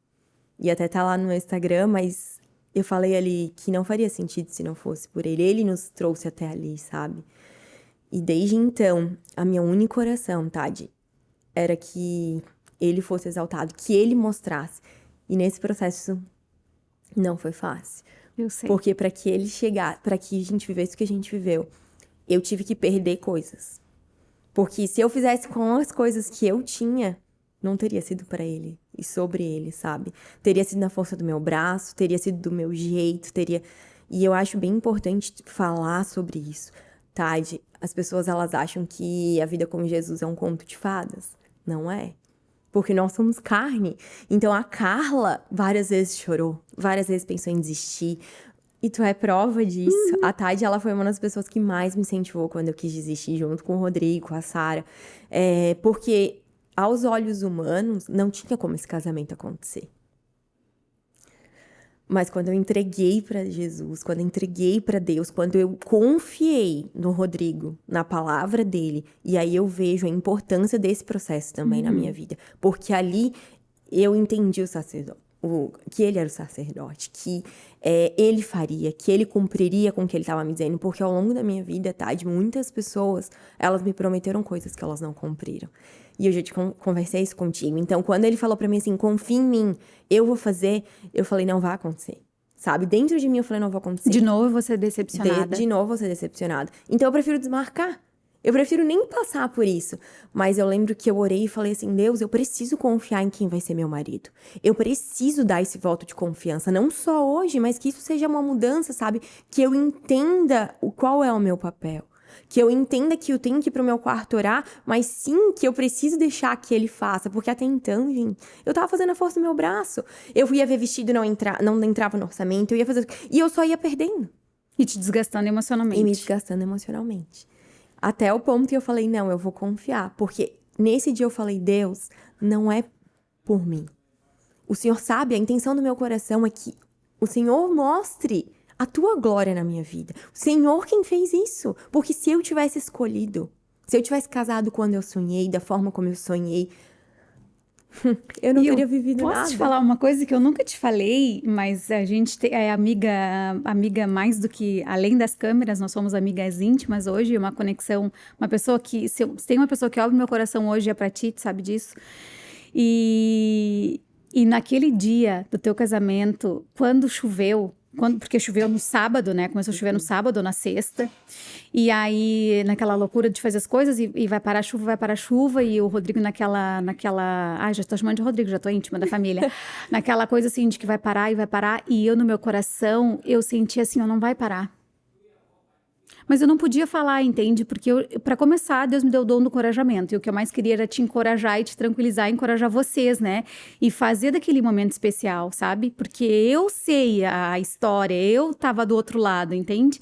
E até tá lá no meu Instagram, mas eu falei ali que não faria sentido se não fosse por ele. Ele nos trouxe até ali, sabe? E desde então, a minha única oração, Tade, era que ele fosse exaltado, que ele mostrasse. E nesse processo não foi fácil. Eu sei. Porque para que ele chegasse, para que a gente vivesse o que a gente viveu, eu tive que perder coisas. Porque se eu fizesse com as coisas que eu tinha, não teria sido pra ele e sobre ele, sabe? Teria sido na força do meu braço, teria sido do meu jeito, teria... E eu acho bem importante falar sobre isso, Tade. As pessoas, elas acham que a vida com Jesus é um conto de fadas. Não é. Porque nós somos carne. Então a Carla várias vezes chorou, várias vezes pensou em desistir. E tu é prova disso. A Tade, ela foi uma das pessoas que mais me incentivou quando eu quis desistir, junto com o Rodrigo, com a Sara. Porque, aos olhos humanos, não tinha como esse casamento acontecer. Mas quando eu entreguei pra Jesus, quando eu entreguei pra Deus, quando eu confiei no Rodrigo, na palavra dele, e aí eu vejo a importância desse processo também na minha vida. Porque ali eu entendi o sacerdote. Que ele era o sacerdote, que ele faria, que ele cumpriria com o que ele estava me dizendo, porque ao longo da minha vida, tá, de muitas pessoas, elas me prometeram coisas que elas não cumpriram. E eu já te conversei isso contigo. Então, quando ele falou pra mim assim, confia em mim, eu vou fazer, eu falei, não vai acontecer. Sabe? Dentro de mim eu falei, não vai acontecer. De novo eu vou ser decepcionada. De novo eu vou ser decepcionada. Então eu prefiro desmarcar. Eu prefiro nem passar por isso. Mas eu lembro que eu orei e falei assim, Deus, eu preciso confiar em quem vai ser meu marido. Eu preciso dar esse voto de confiança. Não só hoje, mas que isso seja uma mudança, sabe? Que eu entenda qual é o meu papel. Que eu entenda que eu tenho que ir pro meu quarto orar, mas sim que eu preciso deixar que ele faça. Porque até então, gente, eu tava fazendo a força do meu braço. Eu ia ver vestido, não entrava no orçamento, eu ia fazer... E eu só ia perdendo. E te desgastando emocionalmente. E me desgastando emocionalmente. Até o ponto que eu falei, não, eu vou confiar. Porque nesse dia eu falei, Deus, não é por mim. O Senhor sabe, a intenção do meu coração é que o Senhor mostre a tua glória na minha vida. O Senhor quem fez isso. Porque se eu tivesse escolhido, se eu tivesse casado quando eu sonhei, da forma como eu sonhei, eu não teria vivido nada. Posso te falar uma coisa que eu nunca te falei, mas a gente é amiga mais do que além das câmeras, nós somos amigas íntimas hoje, uma conexão, uma pessoa que, se tem uma pessoa que abre meu coração hoje é pra ti, tu sabe disso. E naquele dia do teu casamento, quando choveu, porque choveu no sábado, né? Começou a chover no sábado ou na sexta. E aí, naquela loucura de fazer as coisas, e vai parar a chuva, e o Rodrigo naquela... Ai, já tô chamando de Rodrigo, já tô íntima da família. Naquela coisa assim, de que vai parar, e eu no meu coração, eu senti assim, não vai parar. Mas eu não podia falar, entende? Porque para começar, Deus me deu o dom do encorajamento. E o que eu mais queria era te encorajar e te tranquilizar, encorajar vocês, né? E fazer daquele momento especial, sabe? Porque eu sei a história, eu tava do outro lado, entende?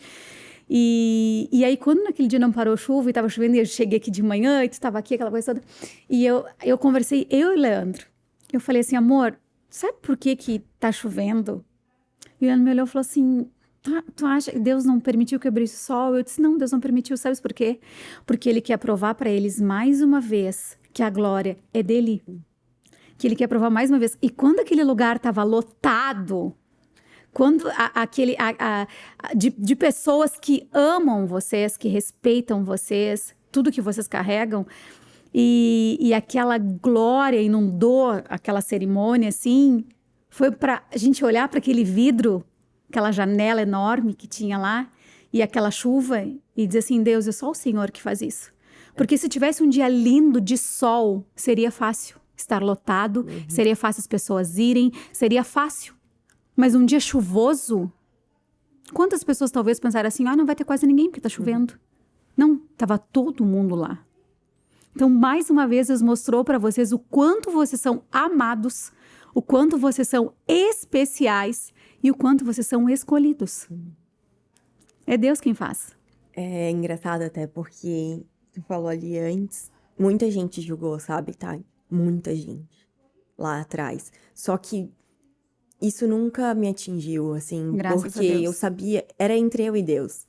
E aí, quando naquele dia não parou chuva e tava chovendo, e eu cheguei aqui de manhã e tu tava aqui, aquela coisa toda. E eu conversei, eu e o Leandro. Eu falei assim, amor, sabe por que tá chovendo? E o Leandro me olhou e falou assim... Tu acha que Deus não permitiu que abrisse o sol? Eu disse, não, Deus não permitiu, sabes por quê? Porque Ele quer provar para eles mais uma vez que a glória é dele. Que Ele quer provar mais uma vez. E quando aquele lugar estava lotado, quando de pessoas que amam vocês, que respeitam vocês, tudo que vocês carregam, e aquela glória inundou aquela cerimônia, assim, foi para a gente olhar para aquele vidro, aquela janela enorme que tinha lá, e aquela chuva, e dizer assim, Deus, é só o Senhor que faz isso. Porque se tivesse um dia lindo de sol, seria fácil estar lotado, seria fácil as pessoas irem, seria fácil. Mas um dia chuvoso, quantas pessoas talvez pensaram assim, não vai ter quase ninguém porque tá chovendo. Não, tava todo mundo lá. Então, mais uma vez, Deus mostrou para vocês o quanto vocês são amados, o quanto vocês são especiais e o quanto vocês são escolhidos. É Deus quem faz. É engraçado até porque tu falou ali antes, muita gente julgou, sabe, tá? Muita gente lá atrás. Só que isso nunca me atingiu, assim, Graças a porque Deus. eu sabia, era entre eu e Deus.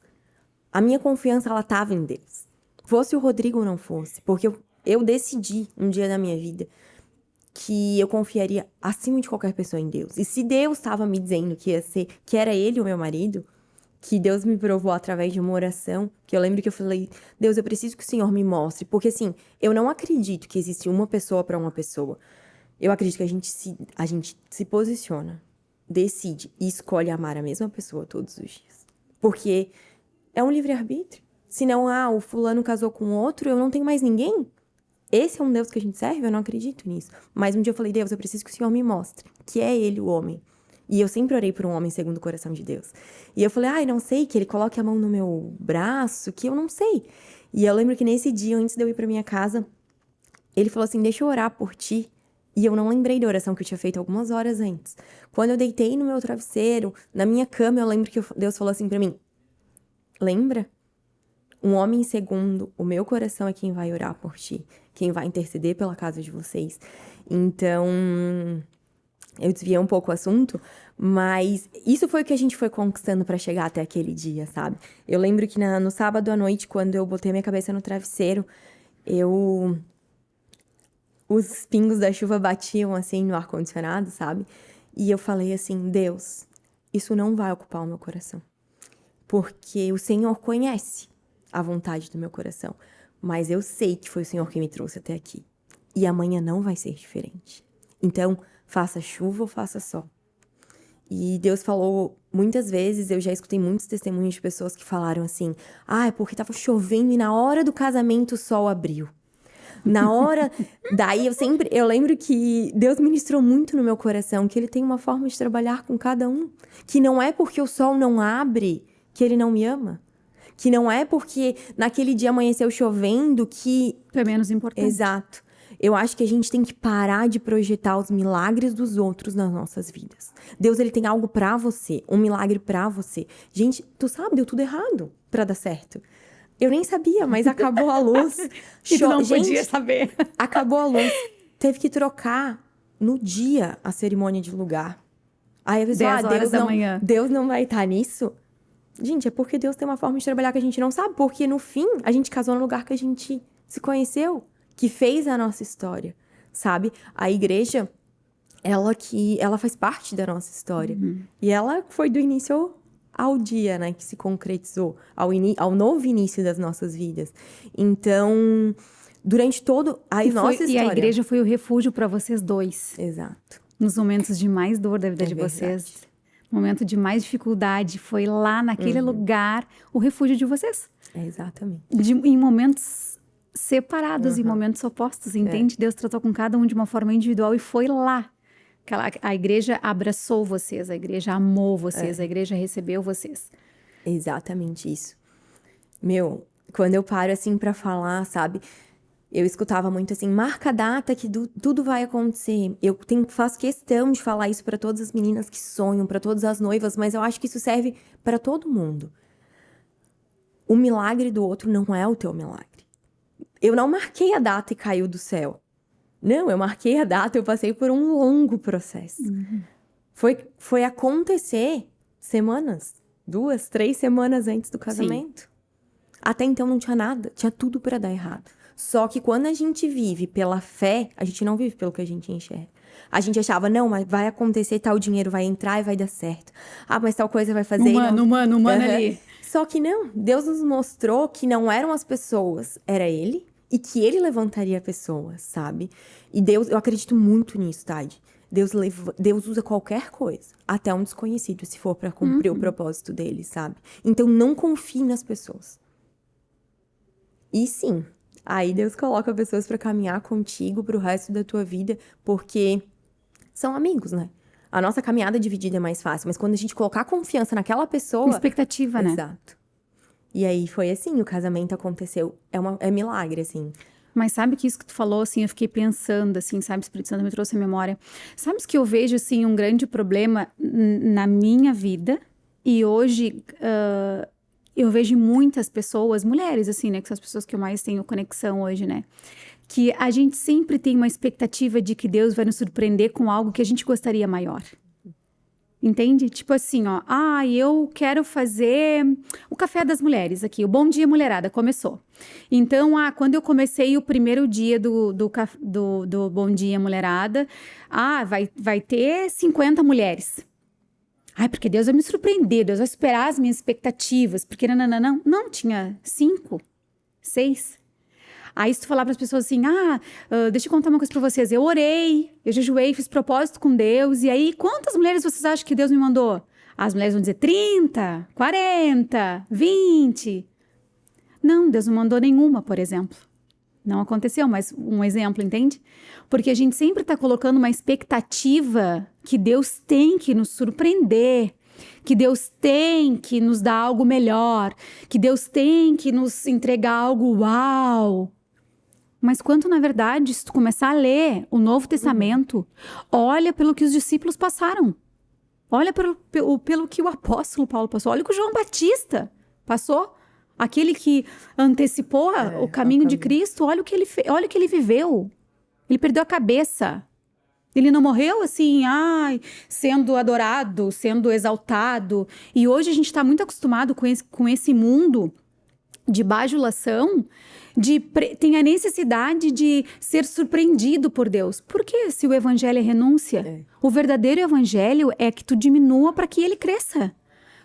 A minha confiança, ela tava em Deus. Fosse o Rodrigo ou não fosse, porque eu decidi um dia da minha vida que eu confiaria acima de qualquer pessoa em Deus. E se Deus estava me dizendo que era ele o meu marido, que Deus me provou através de uma oração, que eu lembro que eu falei, Deus, eu preciso que o Senhor me mostre, porque assim, eu não acredito que existe uma pessoa para uma pessoa. Eu acredito que a gente se posiciona, decide e escolhe amar a mesma pessoa todos os dias. Porque é um livre-arbítrio. Se não, o fulano casou com outro, eu não tenho mais ninguém. Esse é um Deus que a gente serve? Eu não acredito nisso. Mas um dia eu falei, Deus, eu preciso que o Senhor me mostre que é ele o homem. E eu sempre orei por um homem segundo o coração de Deus. E eu falei, não sei, que ele coloque a mão no meu braço, que eu não sei. E eu lembro que nesse dia, antes de eu ir pra minha casa, ele falou assim, deixa eu orar por ti. E eu não lembrei da oração que eu tinha feito algumas horas antes. Quando eu deitei no meu travesseiro, na minha cama, eu lembro que Deus falou assim pra mim, lembra? Um homem segundo o meu coração é quem vai orar por ti, quem vai interceder pela casa de vocês. Então, eu desviei um pouco o assunto, mas isso foi o que a gente foi conquistando pra chegar até aquele dia, sabe? Eu lembro que no sábado à noite, quando eu botei minha cabeça no travesseiro, os pingos da chuva batiam assim no ar-condicionado, sabe? E eu falei assim, Deus, isso não vai ocupar o meu coração. Porque o Senhor conhece a vontade do meu coração. Mas eu sei que foi o Senhor que me trouxe até aqui. E amanhã não vai ser diferente. Então, faça chuva ou faça sol. E Deus falou muitas vezes, eu já escutei muitos testemunhos de pessoas que falaram assim, é porque tava chovendo e na hora do casamento o sol abriu. Na hora, daí eu lembro que Deus ministrou muito no meu coração, que ele tem uma forma de trabalhar com cada um. Que não é porque o sol não abre que ele não me ama. Que não é porque naquele dia amanheceu chovendo que... Tu é menos importante. Exato. Eu acho que a gente tem que parar de projetar os milagres dos outros nas nossas vidas. Deus, ele tem algo pra você, um milagre pra você. Gente, tu sabe, deu tudo errado pra dar certo. Eu nem sabia, mas acabou a luz. E tu não podia saber. Acabou a luz. Teve que trocar no dia a cerimônia de lugar. Aí a pessoa, 10 horas da manhã. Deus não vai estar nisso? Gente, é porque Deus tem uma forma de trabalhar que a gente não sabe. Porque no fim, a gente casou no lugar que a gente se conheceu. Que fez a nossa história, sabe? A igreja, ela faz parte da nossa história. Uhum. E ela foi do início ao dia, né, que se concretizou, ao novo início das nossas vidas. Então, durante todo nossa história... E a igreja foi o refúgio para vocês dois. Exato. Nos momentos de mais dor da vida de verdade. vocês. Momento de mais dificuldade. Foi lá, naquele lugar, o refúgio de vocês. Exatamente. Em momentos separados, em momentos opostos, entende? Deus tratou com cada um de uma forma individual e foi lá. A igreja abraçou vocês, a igreja amou vocês, a igreja recebeu vocês. Exatamente isso. Quando eu paro assim pra falar, sabe? Eu escutava muito assim, marca a data que tudo vai acontecer. Faço questão de falar isso pra todas as meninas que sonham, pra todas as noivas, mas eu acho que isso serve pra todo mundo. O milagre do outro não é o teu milagre. Eu não marquei a data e caiu do céu. Não, eu marquei a data, eu passei por um longo processo. Uhum. Foi acontecer semanas, 2, 3 semanas antes do casamento. Sim. Até então não tinha nada, tinha tudo pra dar errado. Só que quando a gente vive pela fé, a gente não vive pelo que a gente enxerga. A gente achava, não, mas vai acontecer, tal dinheiro vai entrar e vai dar certo. Mas tal coisa vai fazer... Humano ali. Só que não, Deus nos mostrou que não eram as pessoas, era Ele. E que Ele levantaria pessoas, sabe? E Deus, eu acredito muito nisso, Tade. Deus usa qualquer coisa, até um desconhecido, se for pra cumprir o propósito dele, sabe? Então não confie nas pessoas. E sim, aí Deus coloca pessoas pra caminhar contigo pro resto da tua vida, porque são amigos, né? A nossa caminhada dividida é mais fácil, mas quando a gente colocar confiança naquela pessoa... Expectativa, né? Exato. E aí foi assim, o casamento aconteceu. É milagre, assim. Mas sabe que isso que tu falou, assim, eu fiquei pensando, assim, sabe? O Espírito Santo me trouxe a memória. Sabe que eu vejo, assim, um grande problema na minha vida? E hoje, eu vejo muitas pessoas, mulheres, assim, né? Que são as pessoas que eu mais tenho conexão hoje, né? Que a gente sempre tem uma expectativa de que Deus vai nos surpreender com algo que a gente gostaria maior. Entende? Tipo assim, ó. Eu quero fazer o café das mulheres aqui. O Bom Dia Mulherada começou. Então, quando eu comecei o primeiro dia do Bom Dia Mulherada, vai ter 50 mulheres. Porque Deus vai me surpreender, Deus vai superar as minhas expectativas. Porque não, tinha 5, 6. Aí se tu falar para as pessoas assim, deixa eu contar uma coisa para vocês. Eu orei, eu jejuei, fiz propósito com Deus. E aí, quantas mulheres vocês acham que Deus me mandou? As mulheres vão dizer 30, 40, 20. Não, Deus não mandou nenhuma, por exemplo. Não aconteceu, mas um exemplo, entende? Porque a gente sempre está colocando uma expectativa que Deus tem que nos surpreender, que Deus tem que nos dar algo melhor, que Deus tem que nos entregar algo uau. Mas quanto, na verdade, se tu começar a ler o Novo Testamento, olha pelo que os discípulos passaram. Olha pelo que o apóstolo Paulo passou. Olha o que o João Batista passou. Aquele que antecipou o caminho de Cristo. Olha o que ele viveu. Ele perdeu a cabeça. Ele não morreu assim, sendo adorado, sendo exaltado. E hoje a gente está muito acostumado com esse mundo de bajulação, tem a necessidade de ser surpreendido por Deus. Por que se o evangelho é renúncia? O verdadeiro evangelho é que tu diminua para que ele cresça.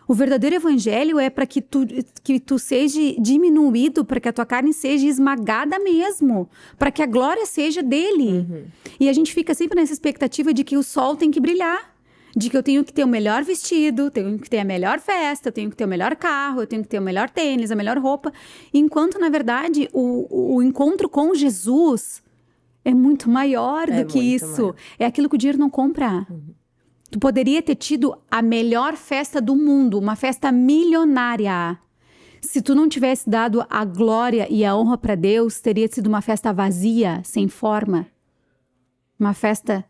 O verdadeiro evangelho é para que tu seja diminuído, para que a tua carne seja esmagada mesmo, para que a glória seja dele. Uhum. E a gente fica sempre nessa expectativa de que o sol tem que brilhar, de que eu tenho que ter o melhor vestido, tenho que ter a melhor festa, eu tenho que ter o melhor carro, eu tenho que ter o melhor tênis, a melhor roupa. Enquanto, na verdade, o encontro com Jesus é muito maior do que isso. Maior. É aquilo que o dinheiro não compra. Uhum. Tu poderia ter tido a melhor festa do mundo, uma festa milionária. Se tu não tivesse dado a glória e a honra para Deus, teria sido uma festa vazia, sem forma. Uma festa,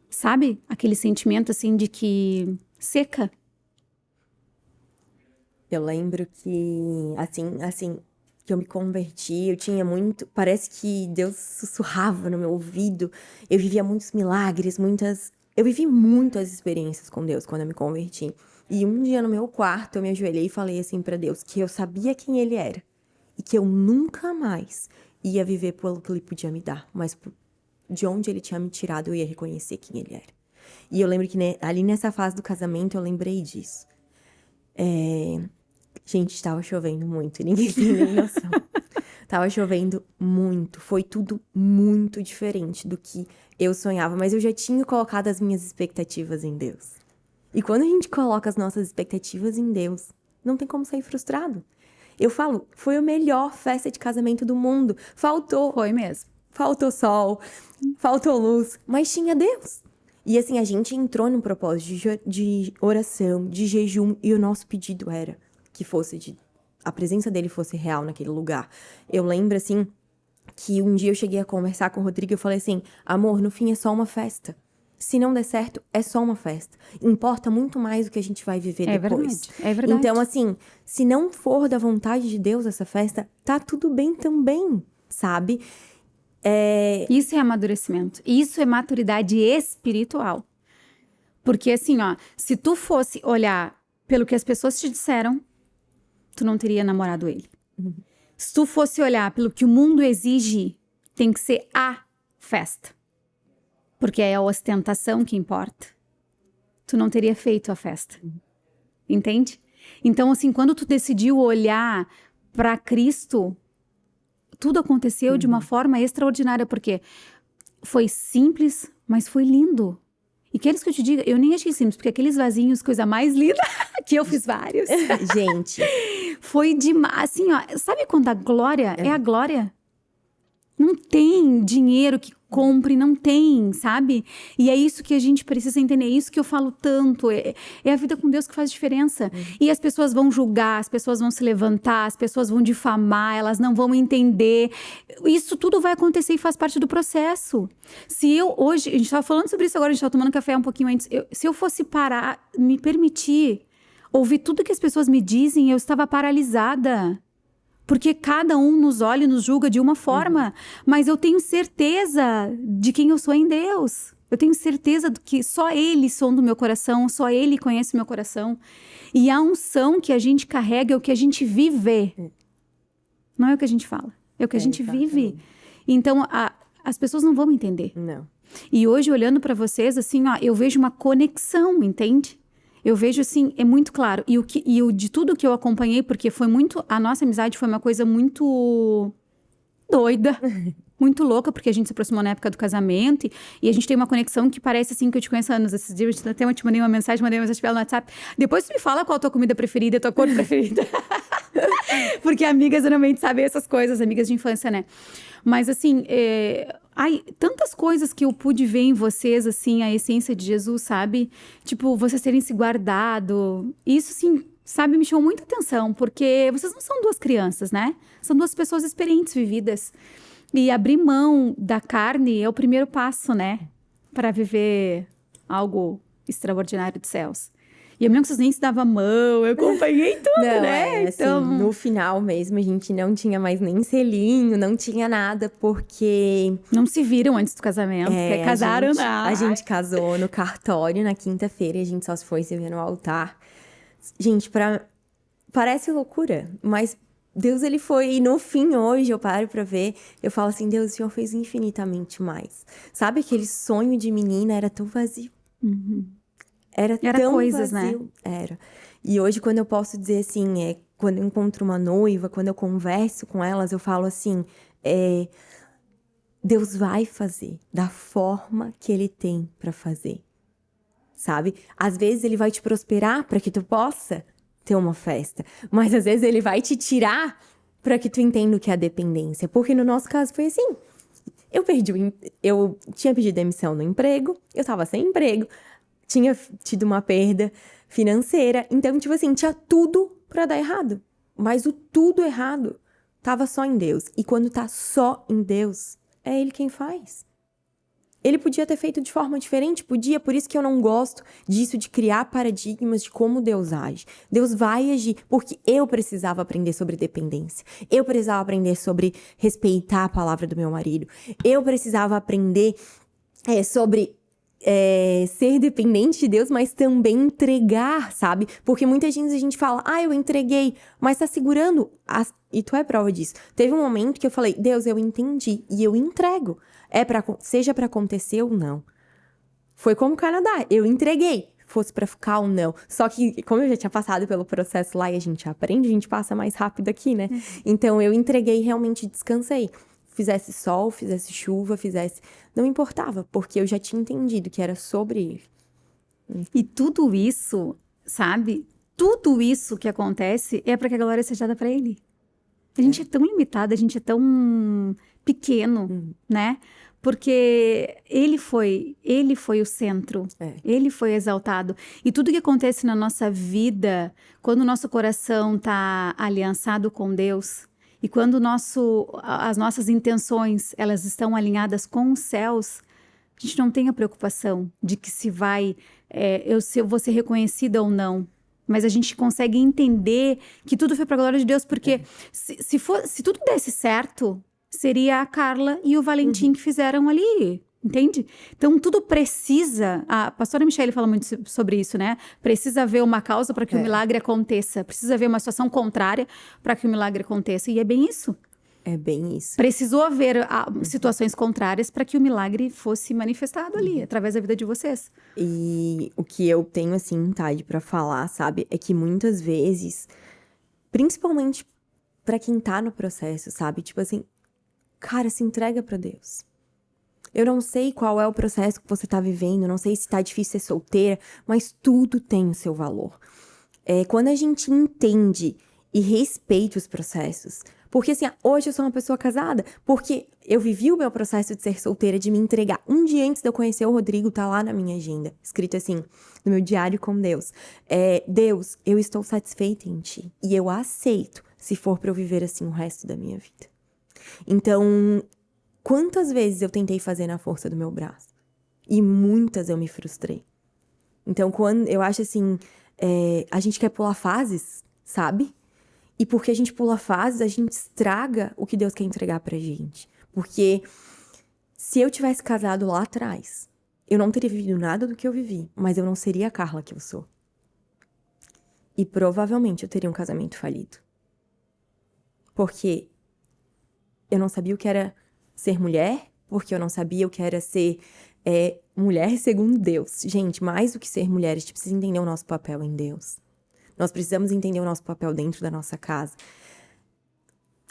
sabe? Aquele sentimento assim de que seca. Eu lembro que, assim, que eu me converti, eu tinha muito... Parece que Deus sussurrava no meu ouvido. Eu vivia muitos milagres, Eu vivi muitas experiências com Deus quando eu me converti. E um dia no meu quarto eu me ajoelhei e falei assim pra Deus que eu sabia quem Ele era. E que eu nunca mais ia viver pelo que Ele podia me dar. Mas de onde Ele tinha me tirado eu ia reconhecer quem Ele era. E eu lembro que ali nessa fase do casamento eu lembrei disso. Gente, estava chovendo muito, ninguém tem nem noção. Tava chovendo muito, foi tudo muito diferente do que eu sonhava, mas eu já tinha colocado as minhas expectativas em Deus. E quando a gente coloca as nossas expectativas em Deus, não tem como sair frustrado. Eu falo, foi a melhor festa de casamento do mundo. Foi mesmo. Faltou sol, faltou luz, mas tinha Deus. E assim, a gente entrou num propósito de oração, de jejum, e o nosso pedido era que a presença dele fosse real naquele lugar. Eu lembro, assim, que um dia eu cheguei a conversar com o Rodrigo e eu falei assim, amor, no fim é só uma festa. Se não der certo, é só uma festa. Importa muito mais o que a gente vai viver depois. É verdade. Então, assim, se não for da vontade de Deus essa festa, tá tudo bem também, sabe? Isso é amadurecimento. Isso é maturidade espiritual. Porque, assim, ó, se tu fosse olhar pelo que as pessoas te disseram, tu não teria namorado ele. Uhum. Se tu fosse olhar pelo que o mundo exige, tem que ser a festa. Porque é a ostentação que importa. Tu não teria feito a festa. Uhum. Entende? Então, assim, quando tu decidiu olhar para Cristo, tudo aconteceu de uma forma extraordinária, porque foi simples, mas foi lindo. E queres que eu te diga, eu nem achei simples, porque aqueles vasinhos, coisa mais linda, que eu fiz vários. Gente. Foi demais, assim, ó, sabe quando a glória é a glória? Não tem dinheiro que compre, não tem, sabe? E é isso que a gente precisa entender, é isso que eu falo tanto, é a vida com Deus que faz diferença. E as pessoas vão julgar, as pessoas vão se levantar, as pessoas vão difamar, elas não vão entender. Isso tudo vai acontecer e faz parte do processo. Se eu hoje, a gente estava falando sobre isso agora, a gente estava tomando café um pouquinho antes, se eu fosse parar, me permitir ouvir tudo que as pessoas me dizem, eu estava paralisada. Porque cada um nos olha e nos julga de uma forma. Mas eu tenho certeza de quem eu sou em Deus. Eu tenho certeza de que só Ele sonda o meu coração, só Ele conhece o meu coração. E a unção que a gente carrega é o que a gente vive. Não é o que a gente fala, é o que a gente vive. Então, as pessoas não vão entender. Não. E hoje, olhando para vocês, assim, ó, eu vejo uma conexão, entende? Eu vejo assim, é muito claro. E o de tudo que eu acompanhei, porque foi muito. A nossa amizade foi uma coisa muito doida, muito louca, porque a gente se aproximou na época do casamento e a gente tem uma conexão que parece assim que eu te conheço há anos. Esses dias eu até te mandei uma mensagem pra ela no WhatsApp. Depois tu me fala qual a tua comida preferida, a tua cor preferida. Porque amigas geralmente sabem essas coisas, amigas de infância, né? Mas assim, tantas coisas que eu pude ver em vocês, assim, a essência de Jesus, sabe? Tipo, vocês terem se guardado. Isso, sim, sabe, me chamou muita atenção, porque vocês não são duas crianças, né? São duas pessoas experientes, vividas. E abrir mão da carne é o primeiro passo, né? Para viver algo extraordinário dos céus. E eu mesmo que vocês nem se davam a mão, eu acompanhei tudo, Não, né? Assim, no final mesmo, a gente não tinha mais nem selinho, não tinha nada, porque... Não se viram antes do casamento, porque casaram A gente casou no cartório na quinta-feira e a gente só se foi se ver no altar. Gente, parece loucura, mas Deus, ele foi... E no fim, hoje, eu paro pra ver, eu falo assim, Deus, o Senhor fez infinitamente mais. Sabe aquele sonho de menina era tão vazio? Era tão coisas, vazio. Né? Era. E hoje, quando eu posso dizer assim, quando eu encontro uma noiva, quando eu converso com elas, eu falo assim, Deus vai fazer da forma que Ele tem pra fazer, sabe? Às vezes Ele vai te prosperar para que tu possa ter uma festa, mas às vezes Ele vai te tirar para que tu entenda o que é a dependência, porque no nosso caso foi assim. Eu tinha pedido demissão no emprego, eu tava sem emprego, tinha tido uma perda financeira. Então, tipo assim, tinha tudo pra dar errado. Mas o tudo errado tava só em Deus. E quando tá só em Deus, é Ele quem faz. Ele podia ter feito de forma diferente, podia. Por isso que eu não gosto disso de criar paradigmas de como Deus age. Deus vai agir, porque eu precisava aprender sobre dependência. Eu precisava aprender sobre respeitar a palavra do meu marido. Eu precisava aprender sobre... ser dependente de Deus, mas também entregar, sabe? Porque muitas vezes a gente fala, eu entreguei, mas tá segurando, e tu é prova disso. Teve um momento que eu falei, Deus, eu entendi, e eu entrego. Seja pra acontecer ou não. Foi como o Canadá, eu entreguei, fosse pra ficar ou não. Só que, como eu já tinha passado pelo processo lá e a gente aprende, a gente passa mais rápido aqui, né? Então, eu entreguei e realmente descansei. Fizesse sol, fizesse chuva, não importava, porque eu já tinha entendido que era sobre Ele. E tudo isso, sabe? Tudo isso que acontece é para que a glória seja dada para Ele. A gente é tão limitado, a gente é tão pequeno, né? Porque Ele foi o centro, Ele foi exaltado. E tudo que acontece na nossa vida, quando o nosso coração está aliançado com Deus, e quando as nossas intenções, elas estão alinhadas com os céus, a gente não tem a preocupação de que se eu vou ser reconhecida ou não. Mas a gente consegue entender que tudo foi para a glória de Deus, porque se tudo desse certo, seria a Carla e o Valentim que fizeram ali, entende? Então, tudo precisa... A pastora Michele fala muito sobre isso, né? Precisa haver uma causa para que o milagre aconteça. Precisa haver uma situação contrária para que o milagre aconteça. E é bem isso. É bem isso. Precisou haver situações contrárias para que o milagre fosse manifestado ali, através da vida de vocês. E o que eu tenho, assim, vontade pra falar, sabe? É que muitas vezes, principalmente pra quem tá no processo, sabe? Tipo assim, cara, se entrega pra Deus. Eu não sei qual é o processo que você tá vivendo, não sei se tá difícil ser solteira, mas tudo tem o seu valor. Quando a gente entende e respeita os processos, Porque assim, hoje eu sou uma pessoa casada, porque eu vivi o meu processo de ser solteira, de me entregar. Um dia antes de eu conhecer o Rodrigo, tá lá na minha agenda, escrito assim, no meu diário com Deus. Deus, eu estou satisfeita em ti, e eu aceito, se for pra eu viver assim o resto da minha vida. Então, quantas vezes eu tentei fazer na força do meu braço? E muitas eu me frustrei. Então, quando eu acho assim, a gente quer pular fases, sabe? E porque a gente pula fases, a gente estraga o que Deus quer entregar pra gente. Porque se eu tivesse casado lá atrás, eu não teria vivido nada do que eu vivi, mas eu não seria a Carla que eu sou. E provavelmente eu teria um casamento falido. Porque eu não sabia o que era ser mulher, porque eu não sabia o que era ser mulher segundo Deus. Gente, mais do que ser mulher, a gente precisa entender o nosso papel em Deus. Nós precisamos entender o nosso papel dentro da nossa casa.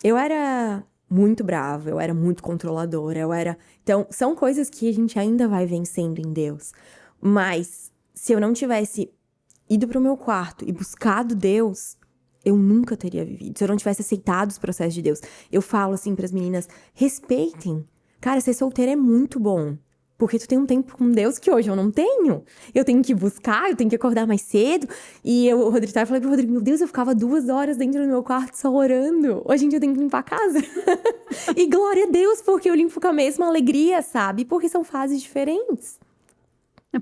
Eu era muito brava, eu era muito controladora, Então, são coisas que a gente ainda vai vencendo em Deus. Mas, se eu não tivesse ido pro meu quarto e buscado Deus, eu nunca teria vivido. Se eu não tivesse aceitado os processos de Deus. Eu falo assim pras meninas, respeitem. Cara, ser solteira é muito bom. Porque tu tem um tempo com Deus que hoje eu não tenho. Eu tenho que buscar, eu tenho que acordar mais cedo. E o Rodrigo tava falando pro Rodrigo, meu Deus, eu ficava 2 horas dentro do meu quarto só orando. Hoje em dia eu tenho que limpar a casa. E glória a Deus, porque eu limpo com a mesma alegria, sabe? Porque são fases diferentes.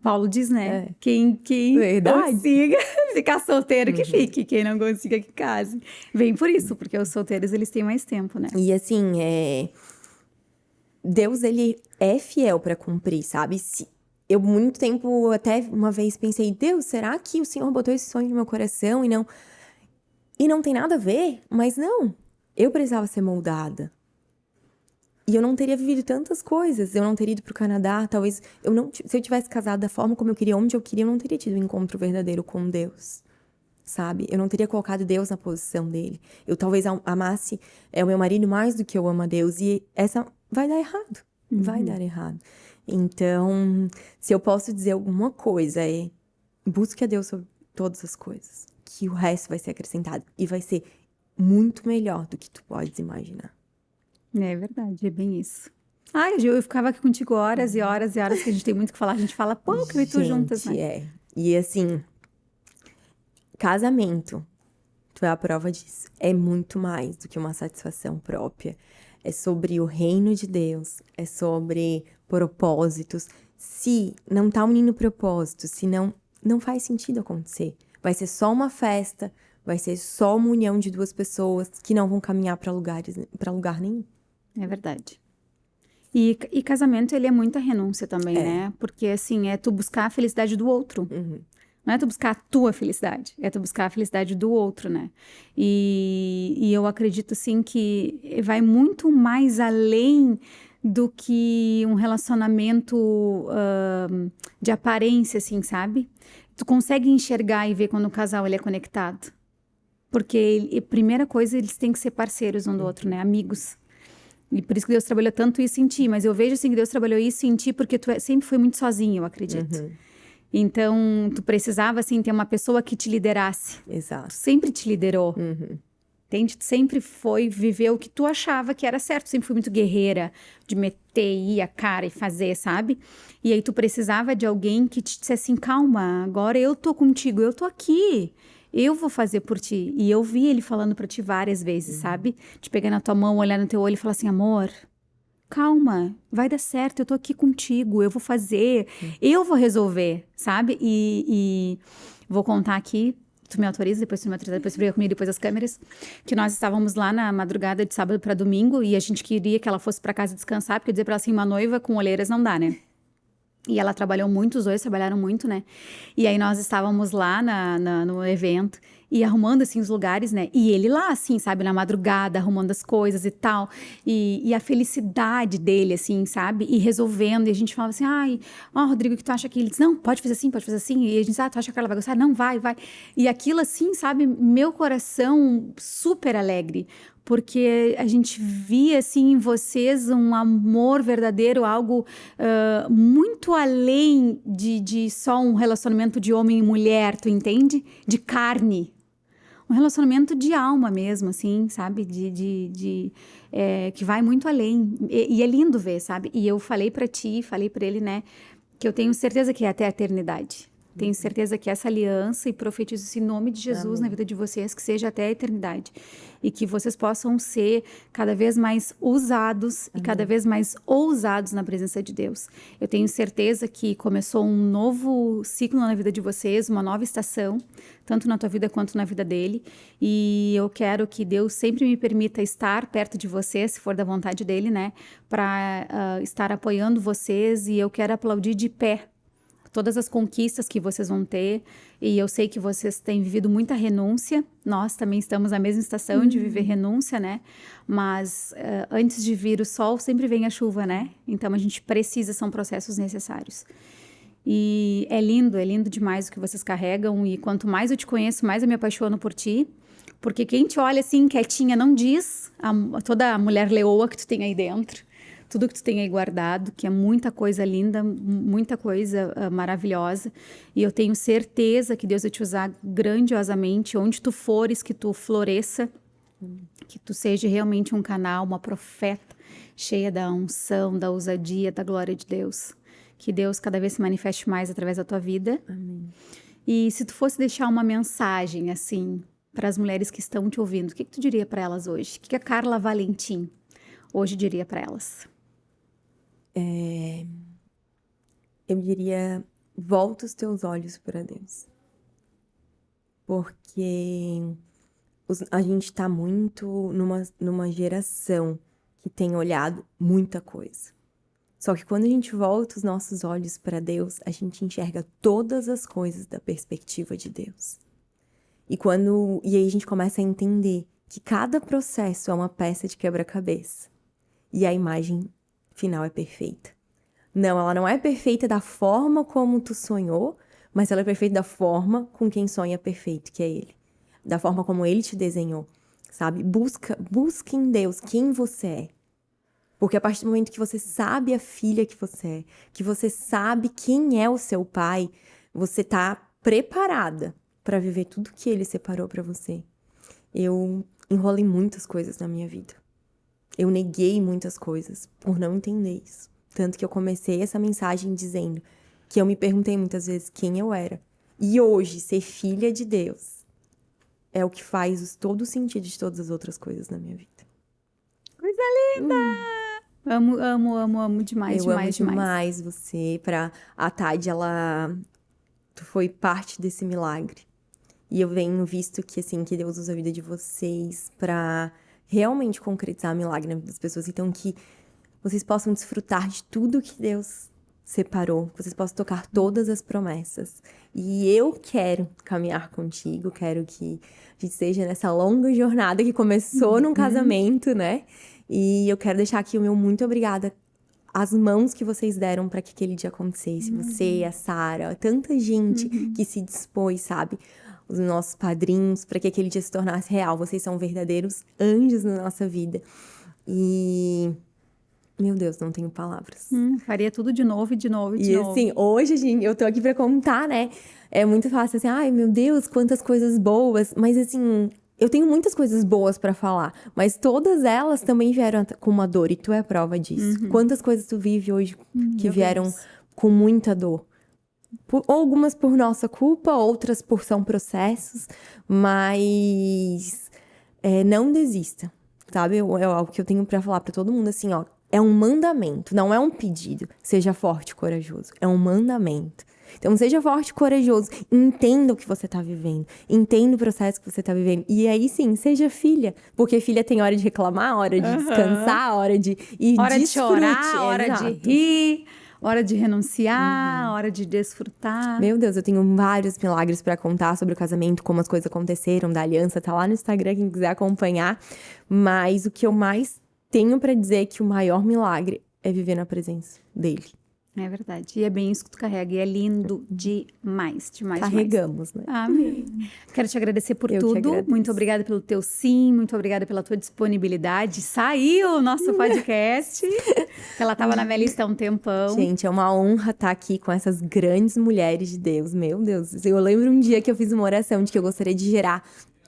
Paulo diz, né? Quem Verdade. consiga ficar solteiro, que fique. Quem não consiga, que case. Vem por isso, porque os solteiros, eles têm mais tempo, né? E assim, Deus, ele é fiel pra cumprir, sabe? Eu, muito tempo, até uma vez pensei, Deus, será que o Senhor botou esse sonho no meu coração e não tem nada a ver? Mas não, eu precisava ser moldada. E eu não teria vivido tantas coisas, eu não teria ido pro Canadá, talvez, se eu tivesse casado da forma como eu queria, onde eu queria, eu não teria tido um encontro verdadeiro com Deus, sabe? Eu não teria colocado Deus na posição dele. Eu talvez amasse o meu marido mais do que eu amo a Deus, e essa vai dar errado, vai dar errado. Então, se eu posso dizer alguma coisa, busque a Deus sobre todas as coisas, que o resto vai ser acrescentado, e vai ser muito melhor do que tu podes imaginar. É verdade, é bem isso. Ai, Gil, eu ficava aqui contigo horas e horas e horas, que a gente tem muito o que falar. A gente fala pouco e tu juntas, né? E assim, casamento, tu é a prova disso. É muito mais do que uma satisfação própria. É sobre o reino de Deus, é sobre propósitos. Se não tá unindo propósitos, se não faz sentido acontecer. Vai ser só uma festa, vai ser só uma união de 2 pessoas que não vão caminhar para lugar nenhum. É verdade. E casamento, ele é muita renúncia também, né? Porque, assim, é tu buscar a felicidade do outro. Não é tu buscar a tua felicidade, é tu buscar a felicidade do outro, né? E eu acredito, assim, que vai muito mais além do que um relacionamento de aparência, assim, sabe? Tu consegue enxergar e ver quando o casal ele é conectado. Porque, primeira coisa, eles têm que ser parceiros um do outro, né? Amigos. E por isso que Deus trabalhou tanto isso em ti. Mas eu vejo, assim, que Deus trabalhou isso em ti porque tu sempre foi muito sozinho, eu acredito. Então, tu precisava, assim, ter uma pessoa que te liderasse. Exato. Tu sempre te liderou. Entende? Tu sempre viveu o que tu achava que era certo. Tu sempre foi muito guerreira, de meter, ir a cara e fazer, sabe? E aí tu precisava de alguém que te dissesse assim, calma, agora eu tô contigo, eu tô aqui. Eu vou fazer por ti. E eu vi ele falando pra ti várias vezes, sabe? De pegar na tua mão, olhar no teu olho e falar assim, amor, calma, vai dar certo, eu tô aqui contigo, eu vou fazer, eu vou resolver, sabe? E vou contar aqui, tu me autoriza, depois tu me autoriza, depois tu briga comigo, depois das câmeras, que nós estávamos lá na madrugada de sábado pra domingo e a gente queria que ela fosse pra casa descansar, porque dizer pra ela assim, uma noiva com olheiras não dá, né? E ela trabalhou muito, os dois trabalharam muito, né? E aí nós estávamos lá no evento e arrumando, assim, os lugares, né? E ele lá, assim, sabe? Na madrugada, arrumando as coisas e tal. E a felicidade dele, assim, sabe? E resolvendo. E a gente falava assim, ai, Rodrigo, o que tu acha que ele disse? Não, pode fazer assim, pode fazer assim. E a gente disse, tu acha que ela vai gostar? Não, vai. E aquilo, assim, sabe? Meu coração super alegre. Porque a gente via, assim, em vocês um amor verdadeiro, algo muito além de só um relacionamento de homem e mulher, tu entende? De carne. um relacionamento de alma mesmo, assim, sabe? Que vai muito além. E é lindo ver, sabe? E eu falei pra ti, falei pra ele, né? Que eu tenho certeza que é até a eternidade. Tenho certeza que essa aliança, e profetizo isso em nome de Jesus na vida de vocês, que seja até a eternidade. E que vocês possam ser cada vez mais usados e cada vez mais ousados na presença de Deus. Eu tenho certeza que começou um novo ciclo na vida de vocês, uma nova estação, tanto na tua vida quanto na vida dele. E eu quero que Deus sempre me permita estar perto de vocês, se for da vontade dele, né? Para estar apoiando vocês, e eu quero aplaudir de pé todas as conquistas que vocês vão ter, e eu sei que vocês têm vivido muita renúncia, nós também estamos na mesma estação de viver renúncia, né? Mas antes de vir o sol, sempre vem a chuva, né? Então a gente precisa, são processos necessários. E é lindo demais o que vocês carregam, e quanto mais eu te conheço, mais eu me apaixono por ti, porque quem te olha assim, quietinha, não diz toda a mulher leoa que tu tem aí dentro, tudo que tu tem aí guardado, que é muita coisa linda, muita coisa maravilhosa. E eu tenho certeza que Deus vai te usar grandiosamente, onde tu fores, que tu floresça, que tu seja realmente um canal, uma profeta, cheia da unção, da ousadia, da glória de Deus. Que Deus cada vez se manifeste mais através da tua vida. Amém. E se tu fosse deixar uma mensagem, assim, para as mulheres que estão te ouvindo, o que tu diria para elas hoje? O que a Carla Valentim hoje diria para elas? Eu diria, volta os teus olhos para Deus. Porque a gente tá muito numa geração que tem olhado muita coisa. Só que quando a gente volta os nossos olhos para Deus, a gente enxerga todas as coisas da perspectiva de Deus. E aí a gente começa a entender que cada processo é uma peça de quebra-cabeça. E a imagem final é perfeita. Não, ela não é perfeita da forma como tu sonhou, mas ela é perfeita da forma com quem sonha perfeito, que é Ele. Da forma como Ele te desenhou, sabe? Busca em Deus quem você é. Porque a partir do momento que você sabe a filha que você é, que você sabe quem é o seu pai, você tá preparada para viver tudo que Ele separou para você. Eu enrolei muitas coisas na minha vida. Eu neguei muitas coisas por não entender isso. Tanto que eu comecei essa mensagem dizendo que eu me perguntei muitas vezes quem eu era. E hoje, ser filha de Deus é o que faz todo o sentido de todas as outras coisas na minha vida. Coisa linda! Amo demais, eu demais, amo demais você. A Tade, tu foi parte desse milagre. E eu venho visto que, assim, que Deus usa a vida de vocês pra realmente concretizar milagre na vida das pessoas. Então, que vocês possam desfrutar de tudo que Deus separou. Que vocês possam tocar todas as promessas. E eu quero caminhar contigo. Quero que a gente esteja nessa longa jornada que começou num casamento, né? E eu quero deixar aqui o meu muito obrigada. As mãos que vocês deram para que aquele dia acontecesse. Você, a Sara, tanta gente que se dispôs, sabe? Os nossos padrinhos, para que aquele dia se tornasse real. Vocês são verdadeiros anjos na nossa vida. E, meu Deus, não tenho palavras. Faria tudo de novo e de novo e de novo. E assim, hoje, gente, eu tô aqui pra contar, né? É muito fácil assim, ai meu Deus, quantas coisas boas. Mas assim, eu tenho muitas coisas boas pra falar. Mas todas elas também vieram com uma dor. E tu é a prova disso. Quantas coisas tu vive hoje que vieram com muita dor. Algumas por nossa culpa, outras são processos, mas não desista, sabe? É algo que eu tenho pra falar pra todo mundo, assim, ó, é um mandamento, não é um pedido. Seja forte e corajoso, é um mandamento. Então, seja forte e corajoso, entenda o que você tá vivendo, entenda o processo que você tá vivendo. E aí, sim, seja filha, porque filha tem hora de reclamar, hora de descansar, hora de ir hora de desfrute, chorar, hora de rir. Hora de renunciar, hora de desfrutar. Meu Deus, eu tenho vários milagres pra contar sobre o casamento, como as coisas aconteceram, da aliança, tá lá no Instagram, quem quiser acompanhar. Mas o que eu mais tenho pra dizer é que o maior milagre é viver na presença dele. É verdade. E é bem isso que tu carrega. E é lindo demais, demais, Carregamos, né? Amém. Quero te agradecer por Eu que tudo. agradeço. Muito obrigada pelo teu sim. Muito obrigada pela tua disponibilidade. Saiu o nosso podcast. Ela estava na minha lista há um tempão. Gente, é uma honra estar aqui com essas grandes mulheres de Deus. Meu Deus. Eu lembro um dia que eu fiz uma oração de que eu gostaria de gerar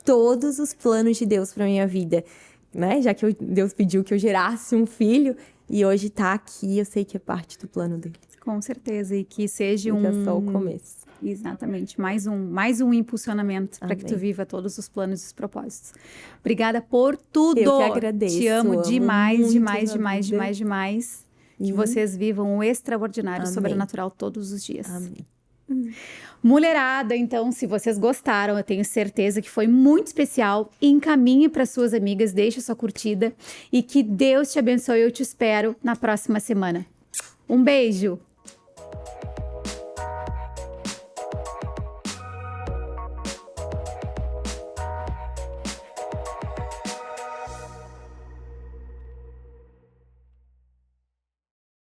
todos os planos de Deus pra minha vida, né? Já que Deus pediu que eu gerasse um filho e hoje tá aqui, eu sei que é parte do plano dele. Com certeza, e que seja Fica só o começo. Exatamente, mais um impulsionamento para que tu Amém. viva todos os planos e os propósitos. Obrigada por tudo. Eu que agradeço. Te amo demais, muito demais, a demais, vida. demais, demais. Que E- vocês vivam o extraordinário, Amém. sobrenatural todos os dias. Amém. Mulherada, então, se vocês gostaram, eu tenho certeza que foi muito especial. Encaminhe para suas amigas, deixe sua curtida e que Deus te abençoe. Eu te espero na próxima semana. Um beijo!